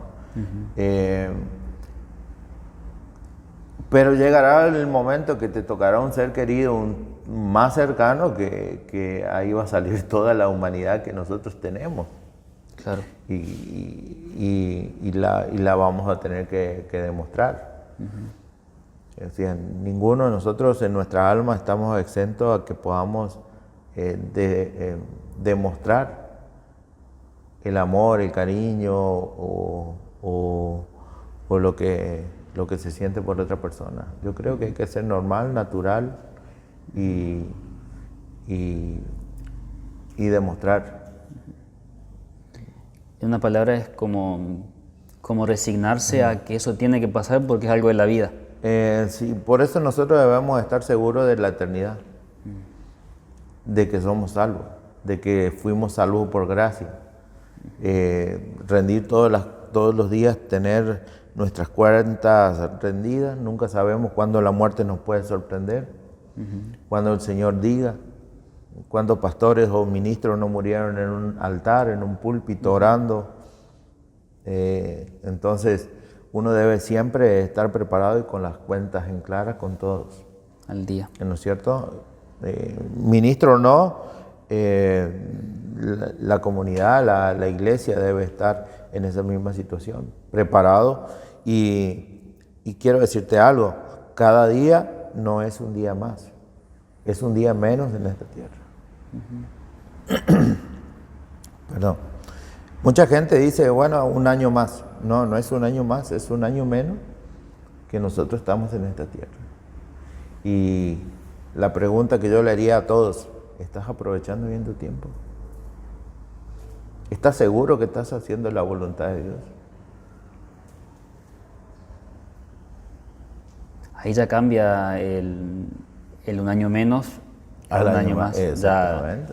Pero llegará el momento que te tocará un ser querido más cercano que ahí va a salir toda la humanidad que nosotros tenemos. Claro. Y la vamos a tener que demostrar. Es decir, ninguno de nosotros en nuestra alma estamos exentos a que podamos demostrar el amor, el cariño o lo que se siente por otra persona. Yo creo que hay que ser normal, natural y demostrar. En una palabra es como resignarse a que eso tiene que pasar porque es algo de la vida. Sí, por eso nosotros debemos estar seguros de la eternidad, de que somos salvos, de que fuimos salvos por gracia. Rendir todos los días, tener nuestras cuentas rendidas. Nunca sabemos cuándo la muerte nos puede sorprender, cuando el Señor diga. ¿Cuántos pastores o ministros no murieron en un altar, en un púlpito, orando? Entonces, uno debe siempre estar preparado y con las cuentas en claras con todos. Al día. ¿No es cierto? Ministro o no, la comunidad, la iglesia debe estar en esa misma situación, preparado. Y quiero decirte algo, cada día no es un día más, es un día menos en esta tierra. Perdón. Mucha gente dice, bueno, un año más. No es un año más, es un año menos que nosotros estamos en esta tierra. Y la pregunta que yo le haría a todos, ¿estás aprovechando bien tu tiempo? ¿Estás seguro que estás haciendo la voluntad de Dios? Ahí ya cambia el un año menos a un año más. Ya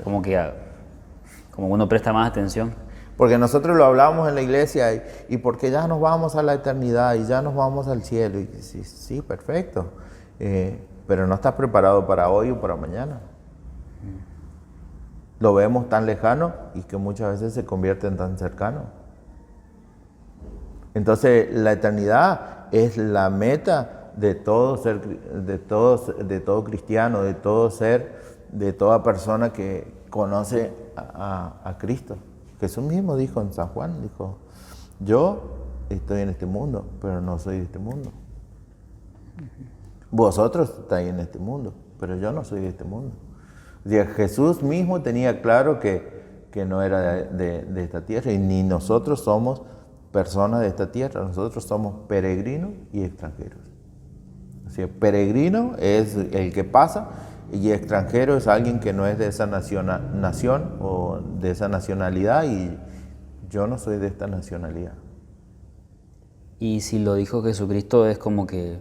como uno presta más atención. Porque nosotros lo hablamos en la iglesia y porque ya nos vamos a la eternidad y ya nos vamos al cielo. Y sí, perfecto. Pero no estás preparado para hoy o para mañana. Lo vemos tan lejano y que muchas veces se convierte en tan cercano. Entonces la eternidad es la meta de todo ser, de todo cristiano, de todo ser, de toda persona que conoce a Cristo. Jesús mismo dijo en San Juan, dijo, yo estoy en este mundo, pero no soy de este mundo. Vosotros estáis en este mundo, pero yo no soy de este mundo. O sea, Jesús mismo tenía claro que no era de esta tierra y ni nosotros somos personas de esta tierra, nosotros somos peregrinos y extranjeros. O sea, peregrino es el que pasa y extranjero es alguien que no es de esa nación o de esa nacionalidad, y yo no soy de esta nacionalidad. Y si lo dijo Jesucristo, es como que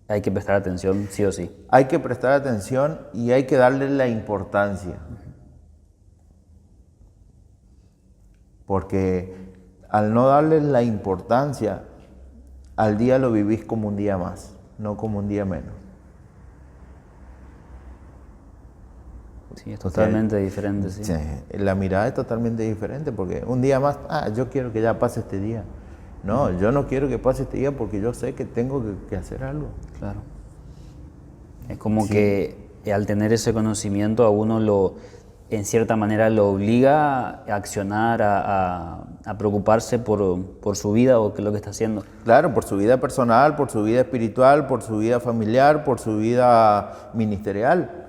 hay que prestar atención sí o sí. Hay que prestar atención y hay que darle la importancia. Porque al no darle la importancia, al día lo vivís como un día más, no como un día menos. Sí, es totalmente diferente, sí. Sí, la mirada es totalmente diferente, porque un día más, yo quiero que ya pase este día. No, yo no quiero que pase este día porque yo sé que tengo que hacer algo. Claro. Es como que al tener ese conocimiento a uno en cierta manera lo obliga a accionar, a preocuparse por su vida o qué es lo que está haciendo. Claro, por su vida personal, por su vida espiritual, por su vida familiar, por su vida ministerial.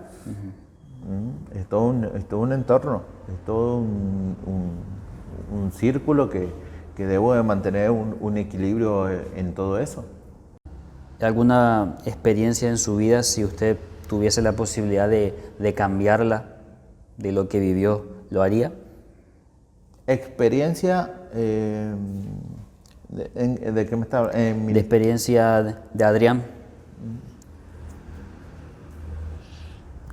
Es todo un entorno, es todo un círculo que debo de mantener un equilibrio en todo eso. ¿Alguna experiencia en su vida, si usted tuviese la posibilidad de cambiarla de lo que vivió, lo haría? Experiencia, ¿de qué me está hablando? De experiencia de Adrián.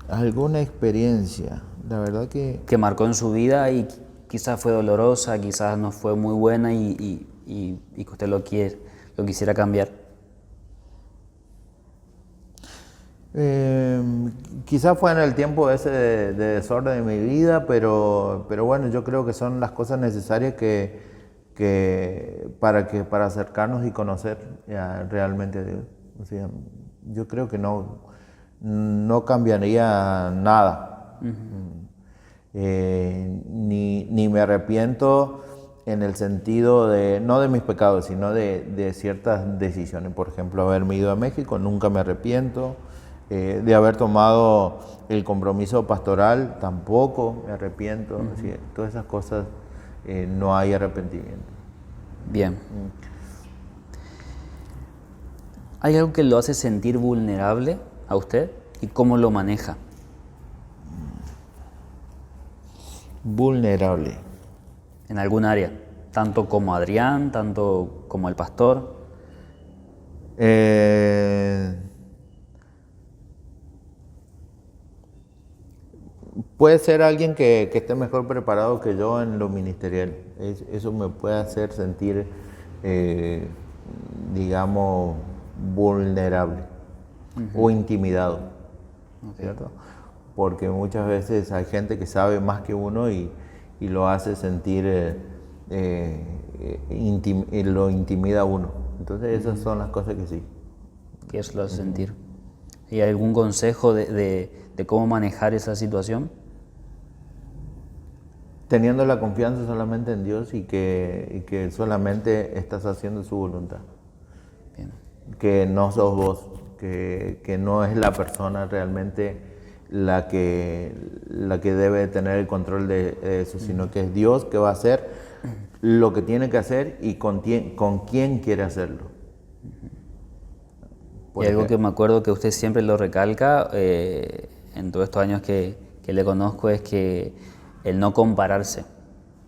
Alguna experiencia, la verdad que marcó en su vida y quizás fue dolorosa, quizás no fue muy buena y que usted lo quisiera cambiar. Quizás fue en el tiempo ese de desorden de mi vida, pero bueno, yo creo que son las cosas necesarias para acercarnos y conocer realmente a Dios. O sea, yo creo que no cambiaría nada. Ni me arrepiento en el sentido no de mis pecados, sino de ciertas decisiones. Por ejemplo, haberme ido a México, nunca me arrepiento. De haber tomado el compromiso pastoral, tampoco me arrepiento. Así, todas esas cosas, no hay arrepentimiento. Bien. ¿Hay algo que lo hace sentir vulnerable a usted y cómo lo maneja? Vulnerable. En algún área, tanto como Adrián, tanto como el pastor. Puede ser alguien que esté mejor preparado que yo en lo ministerial. Eso me puede hacer sentir, digamos, vulnerable o intimidado, ¿cierto? Porque muchas veces hay gente que sabe más que uno y lo hace sentir, lo intimida a uno. Entonces esas son las cosas que sí. ¿Qué es lo hace sentir? ¿Y algún consejo de cómo manejar esa situación? Teniendo la confianza solamente en Dios y que solamente estás haciendo su voluntad. Bien. Que no sos vos, que no es la persona realmente la que debe tener el control de eso, sino que es Dios que va a hacer lo que tiene que hacer y con quién quiere hacerlo. Y algo que me acuerdo que usted siempre lo recalca en todos estos años que le conozco es que el no compararse.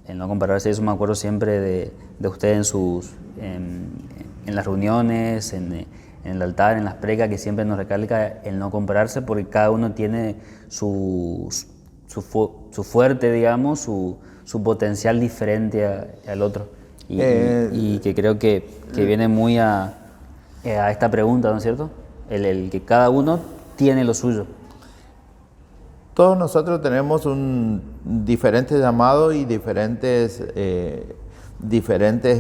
Eso me acuerdo siempre de usted en las reuniones, en el altar, en las precas, que siempre nos recalca el no compararse, porque cada uno tiene su fuerte, digamos, su potencial diferente al otro. Y que creo que viene muy a esta pregunta, ¿no es cierto? El que cada uno tiene lo suyo. Todos nosotros tenemos un diferente llamado y diferentes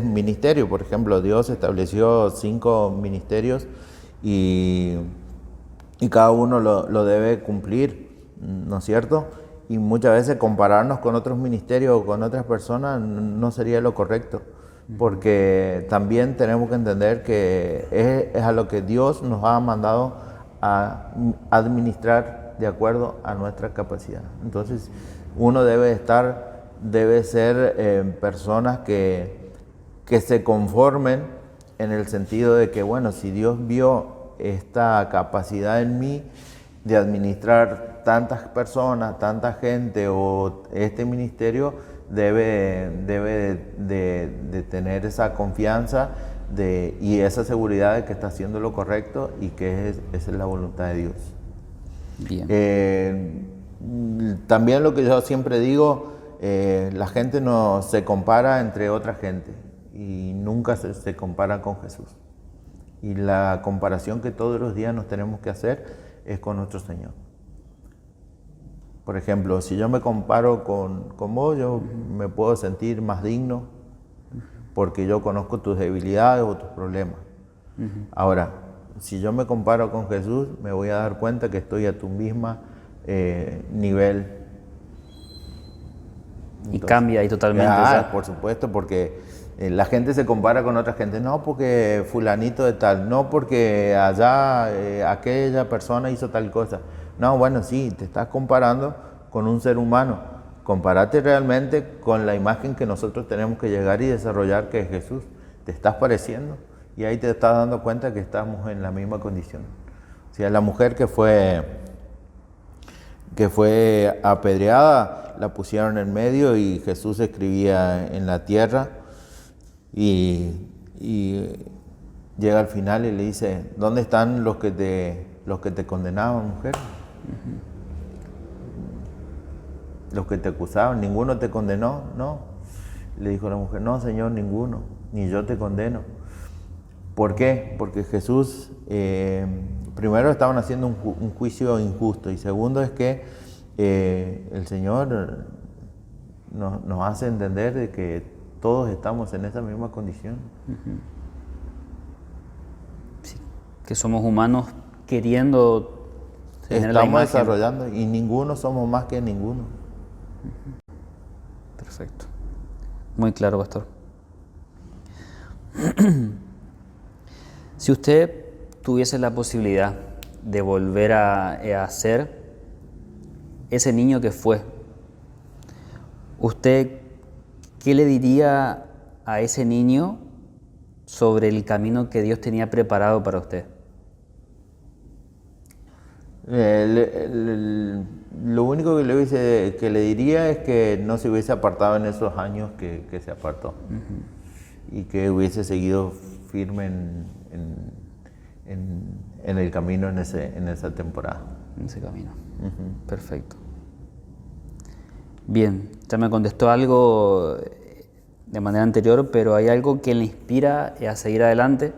ministerios. Por ejemplo, Dios estableció 5 ministerios y cada uno lo debe cumplir, ¿no es cierto? Y muchas veces compararnos con otros ministerios o con otras personas no sería lo correcto, porque también tenemos que entender que es a lo que Dios nos ha mandado a administrar de acuerdo a nuestra capacidad. Entonces, uno debe ser personas que se conformen en el sentido de que, bueno, si Dios vio esta capacidad en mí de administrar tantas personas, tanta gente, o este ministerio debe de tener esa confianza y esa seguridad de que está haciendo lo correcto y que esa es la voluntad de Dios. Bien. También lo que yo siempre digo, la gente no se compara entre otra gente y nunca se compara con Jesús. Y la comparación que todos los días nos tenemos que hacer es con nuestro Señor. Por ejemplo, si yo me comparo con vos, yo me puedo sentir más digno porque yo conozco tus debilidades o tus problemas. Ahora, si yo me comparo con Jesús, me voy a dar cuenta que estoy a tu misma nivel. Y entonces, cambia ahí totalmente. Por supuesto, porque la gente se compara con otra gente. No porque fulanito de tal, no porque allá aquella persona hizo tal cosa. No, bueno, sí, te estás comparando con un ser humano. Compárate realmente con la imagen que nosotros tenemos que llegar y desarrollar, que es Jesús. Te estás pareciendo y ahí te estás dando cuenta que estamos en la misma condición. O sea, la mujer que fue apedreada, la pusieron en medio y Jesús escribía en la tierra y llega al final y le dice, ¿dónde están los que te condenaban, mujer? Los que te acusaban, ¿ninguno te condenó? No. Le dijo la mujer, no, Señor, ninguno, ni yo te condeno. ¿Por qué? Porque Jesús, primero estaban haciendo un juicio injusto y segundo es que el Señor nos hace entender de que todos estamos en esa misma condición. Sí, que somos humanos queriendo tener la estamos imagen. Desarrollando y ninguno somos más que ninguno. Perfecto. Muy claro, pastor. Si usted tuviese la posibilidad de volver a ser ese niño que fue, ¿usted qué le diría a ese niño sobre el camino que Dios tenía preparado para usted? Lo único que le diría es que no se hubiese apartado en esos años que se apartó. Y que hubiese seguido firme en el camino en esa temporada. En ese camino. Perfecto. Bien, ya me contestó algo de manera anterior, pero hay algo que le inspira a seguir adelante.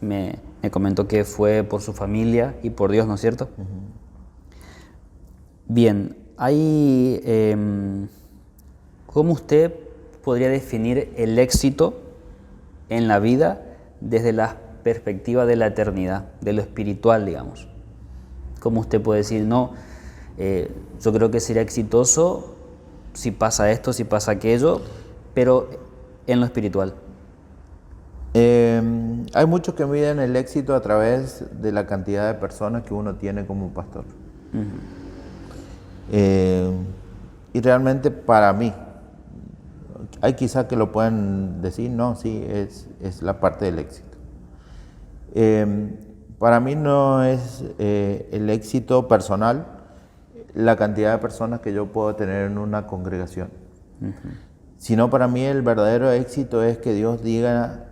Me comentó que fue por su familia y por Dios, ¿no es cierto? Bien, ¿cómo usted podría definir el éxito en la vida desde la perspectiva de la eternidad, de lo espiritual, digamos? ¿Cómo usted puede decir, no, yo creo que sería exitoso si pasa esto, si pasa aquello, pero en lo espiritual? Hay muchos que miden el éxito a través de la cantidad de personas que uno tiene como pastor. Y realmente para mí, hay quizás que lo pueden decir, no, sí, es la parte del éxito. Para mí no es el éxito personal la cantidad de personas que yo puedo tener en una congregación, sino para mí el verdadero éxito es que Dios diga,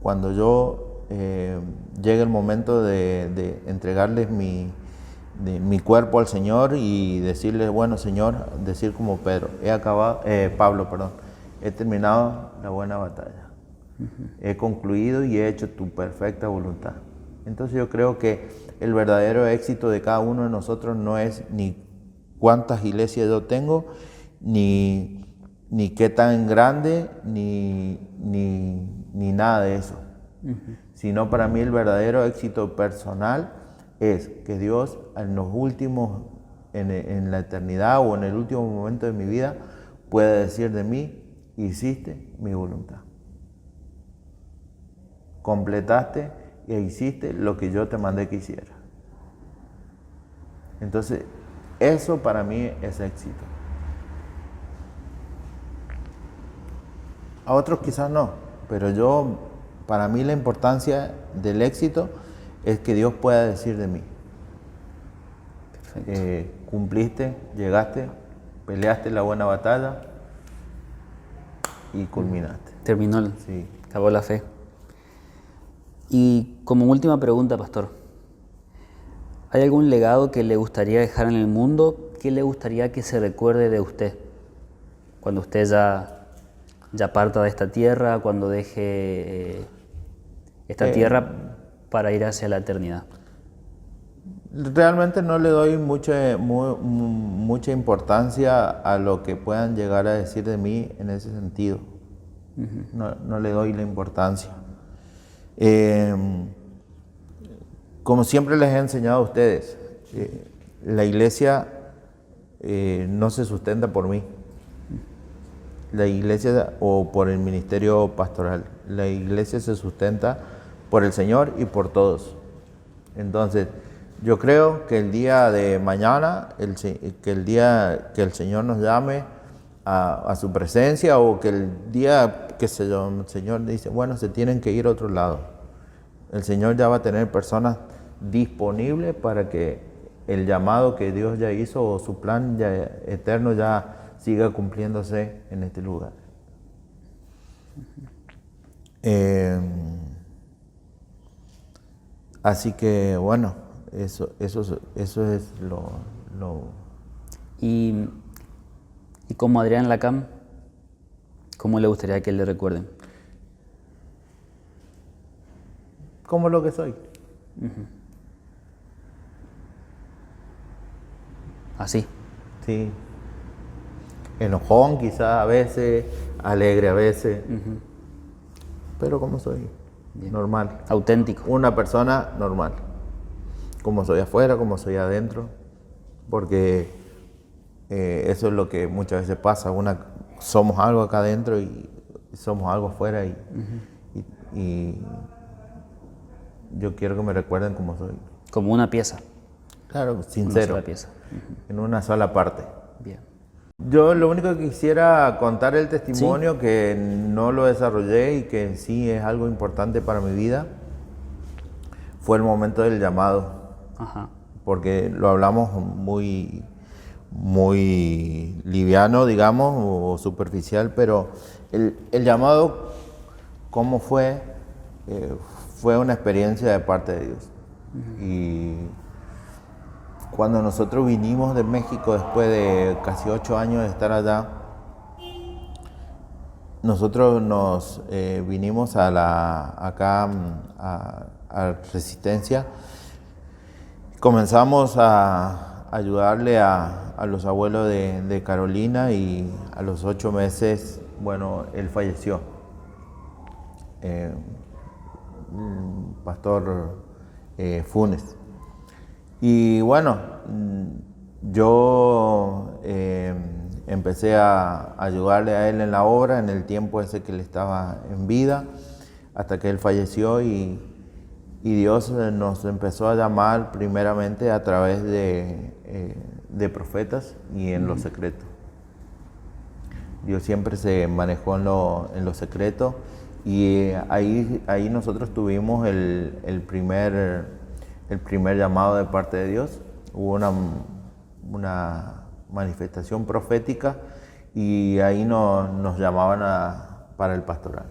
cuando yo llegue el momento de entregarles mi cuerpo al Señor y decirle, bueno, Señor, decir como Pablo, he terminado la buena batalla. He concluido y he hecho tu perfecta voluntad. Entonces yo creo que el verdadero éxito de cada uno de nosotros no es ni cuántas iglesias yo tengo, ni qué tan grande, ni nada de eso. Sino para mí el verdadero éxito personal es que Dios en los últimos, en la eternidad o en el último momento de mi vida, pueda decir de mí, hiciste mi voluntad. Completaste e hiciste lo que yo te mandé que hiciera. Entonces, eso para mí es éxito. A otros quizás no, pero para mí la importancia del éxito es que Dios pueda decir de mí. Perfecto. Cumpliste, llegaste, peleaste la buena batalla y culminaste. Terminó, Sí. acabó la fe. Y como última pregunta, pastor, ¿hay algún legado que le gustaría dejar en el mundo? ¿Qué le gustaría que se recuerde de usted cuando usted ya parta de esta tierra, cuando deje esta tierra para ir hacia la eternidad? Realmente no le doy mucha importancia a lo que puedan llegar a decir de mí en ese sentido. No le doy la importancia. Como siempre les he enseñado a ustedes, la iglesia no se sustenta por mí. La iglesia o por el ministerio pastoral. La iglesia se sustenta por el Señor y por todos. Entonces, yo creo que el día de mañana, que el día que el Señor nos llame a su presencia, o que el día que el Señor dice, bueno, se tienen que ir a otro lado, el Señor ya va a tener personas disponibles para que el llamado que Dios ya hizo o su plan ya eterno ya siga cumpliéndose en este lugar. Así que bueno, eso es lo... Y como Adrián Lacam, ¿cómo le gustaría que le recuerden? Como lo que soy. Así. Sí. Enojón quizás a veces, alegre a veces, pero como soy. Bien. Normal. Auténtico. Una persona normal. Como soy afuera, como soy adentro, porque eso es lo que muchas veces pasa. Somos algo acá adentro y somos algo afuera y yo quiero que me recuerden como soy. Como una pieza. Claro, sincero. Una sola pieza. En una sola parte. Bien. Yo lo único que quisiera contar el testimonio que no lo desarrollé y que sí es algo importante para mi vida, fue el momento del llamado. Ajá. Porque lo hablamos muy liviano, digamos, o superficial, pero el llamado, ¿cómo fue? Fue una experiencia de parte de Dios. Y cuando nosotros vinimos de México, después de casi 8 años de estar allá, nosotros nos vinimos acá a Resistencia. Comenzamos a ayudarle a los abuelos de Carolina y a los 8 meses, bueno, él falleció. Pastor Funes. Y bueno, yo empecé a ayudarle a él en la obra en el tiempo ese que él estaba en vida, hasta que él falleció y Dios nos empezó a llamar primeramente a través de profetas y en lo secreto. Dios siempre se manejó en lo secreto y ahí nosotros tuvimos el primer llamado de parte de Dios. Hubo una manifestación profética y ahí nos llamaban para el pastorado.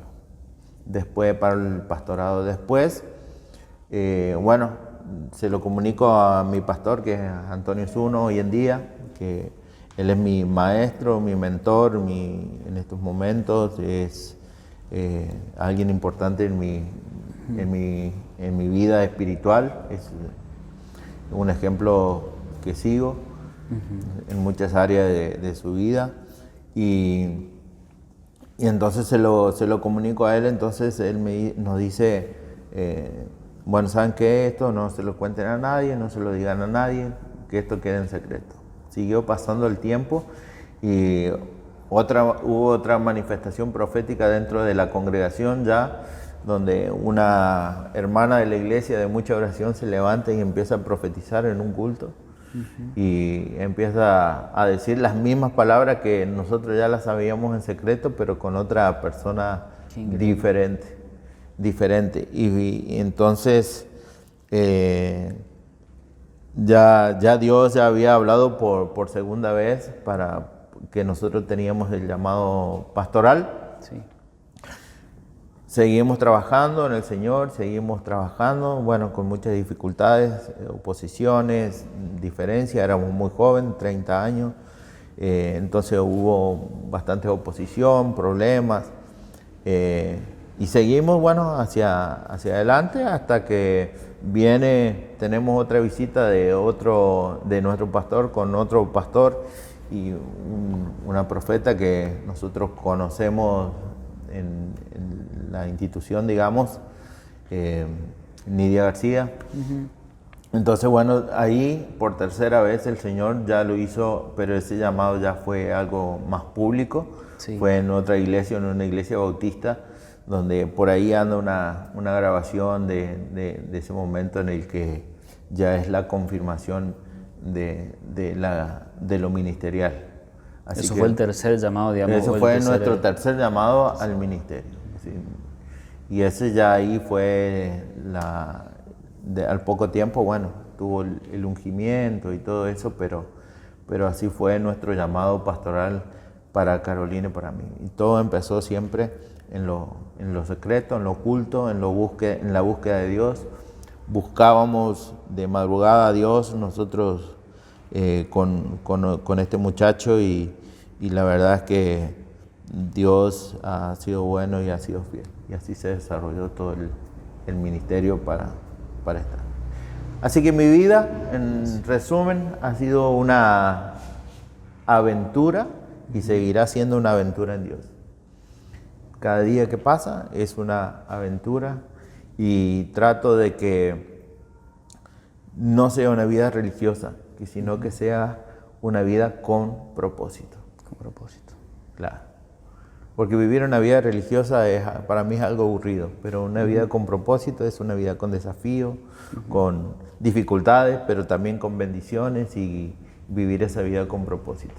Después, bueno, se lo comunico a mi pastor, que es Antonio Zuno hoy en día, que él es mi maestro, mi mentor, en estos momentos, es alguien importante en mi vida espiritual, es un ejemplo que sigo en muchas áreas de su vida y entonces se lo comunico a él. Entonces él nos dice, bueno, ¿saben qué? Esto no se lo cuenten a nadie, no se lo digan a nadie, que esto quede en secreto. Siguió pasando el tiempo y hubo otra manifestación profética dentro de la congregación ya, donde una hermana de la iglesia de mucha oración se levanta y empieza a profetizar en un culto y empieza a decir las mismas palabras que nosotros ya las sabíamos en secreto, pero con otra persona diferente. Y entonces ya Dios ya había hablado por segunda vez para que nosotros teníamos el llamado pastoral. Sí. Seguimos trabajando en el Señor, seguimos trabajando, bueno, con muchas dificultades, oposiciones, diferencias, éramos muy jóvenes, 30 años, entonces hubo bastante oposición, problemas, y seguimos, bueno, hacia adelante hasta que tenemos otra visita de nuestro pastor con otro pastor y una profeta que nosotros conocemos en la institución, digamos, Nidia García. Entonces, bueno, ahí por tercera vez el Señor ya lo hizo, pero ese llamado ya fue algo más público. Sí. Fue en otra iglesia, en una iglesia bautista, donde por ahí anda una grabación de ese momento en el que ya es la confirmación de lo ministerial. Así Eso que fue el tercer llamado, digamos. eso fue nuestro tercer llamado al ministerio. ¿Sí? Y ese ya ahí fue al poco tiempo, bueno, tuvo el ungimiento y todo eso, pero así fue nuestro llamado pastoral para Carolina y para mí. Y todo empezó siempre en lo secreto, en lo oculto, en la búsqueda de Dios. Buscábamos de madrugada a Dios nosotros con este muchacho y la verdad es que Dios ha sido bueno y ha sido fiel. Y así se desarrolló todo el ministerio para estar. Así que mi vida, en resumen, ha sido una aventura y seguirá siendo una aventura en Dios. Cada día que pasa es una aventura y trato de que no sea una vida religiosa, sino que sea una vida con propósito. Con propósito. Claro. Porque vivir una vida religiosa para mí es algo aburrido, pero una vida con propósito es una vida con desafíos, con dificultades, pero también con bendiciones y vivir esa vida con propósito.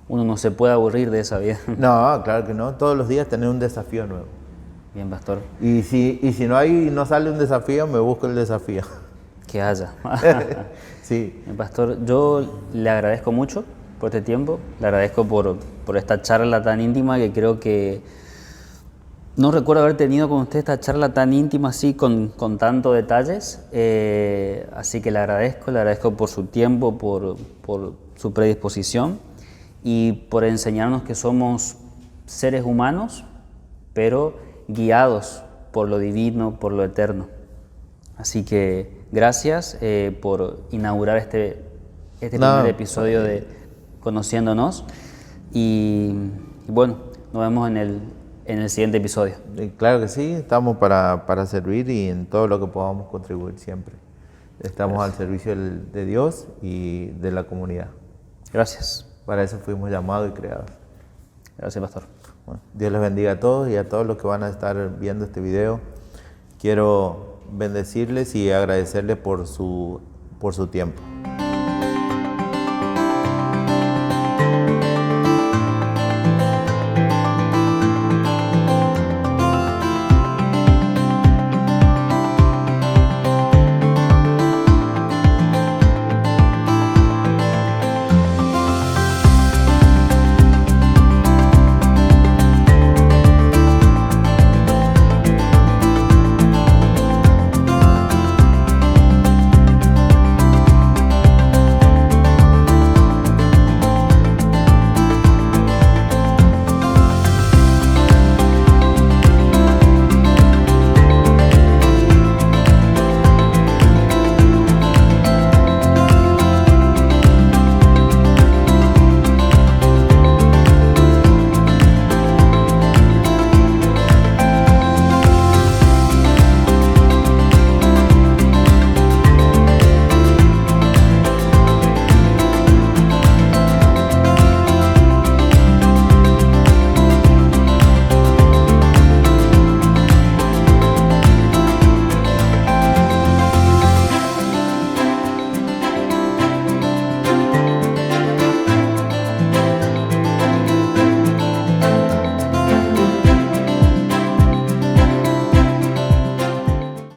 Uno no se puede aburrir de esa vida. No, claro que no. Todos los días tener un desafío nuevo. Bien, pastor. Y si no sale un desafío, me busco el desafío. Que haya. Sí. Bien, pastor, yo le agradezco mucho por este tiempo. Le agradezco por esta charla tan íntima que creo que no recuerdo haber tenido con usted esta charla tan íntima así con tantos detalles. Así que le agradezco por su tiempo, por su predisposición y por enseñarnos que somos seres humanos, pero guiados por lo divino, por lo eterno. Así que gracias por inaugurar este primer episodio de Conociéndonos. Y bueno, nos vemos en el siguiente episodio. Claro que sí, estamos para servir y en todo lo que podamos contribuir siempre. Estamos al servicio de Dios y de la comunidad. Gracias. Para eso fuimos llamados y creados. Gracias, pastor. Bueno, Dios les bendiga a todos y a todos los que van a estar viendo este video. Quiero bendecirles y agradecerles por su tiempo.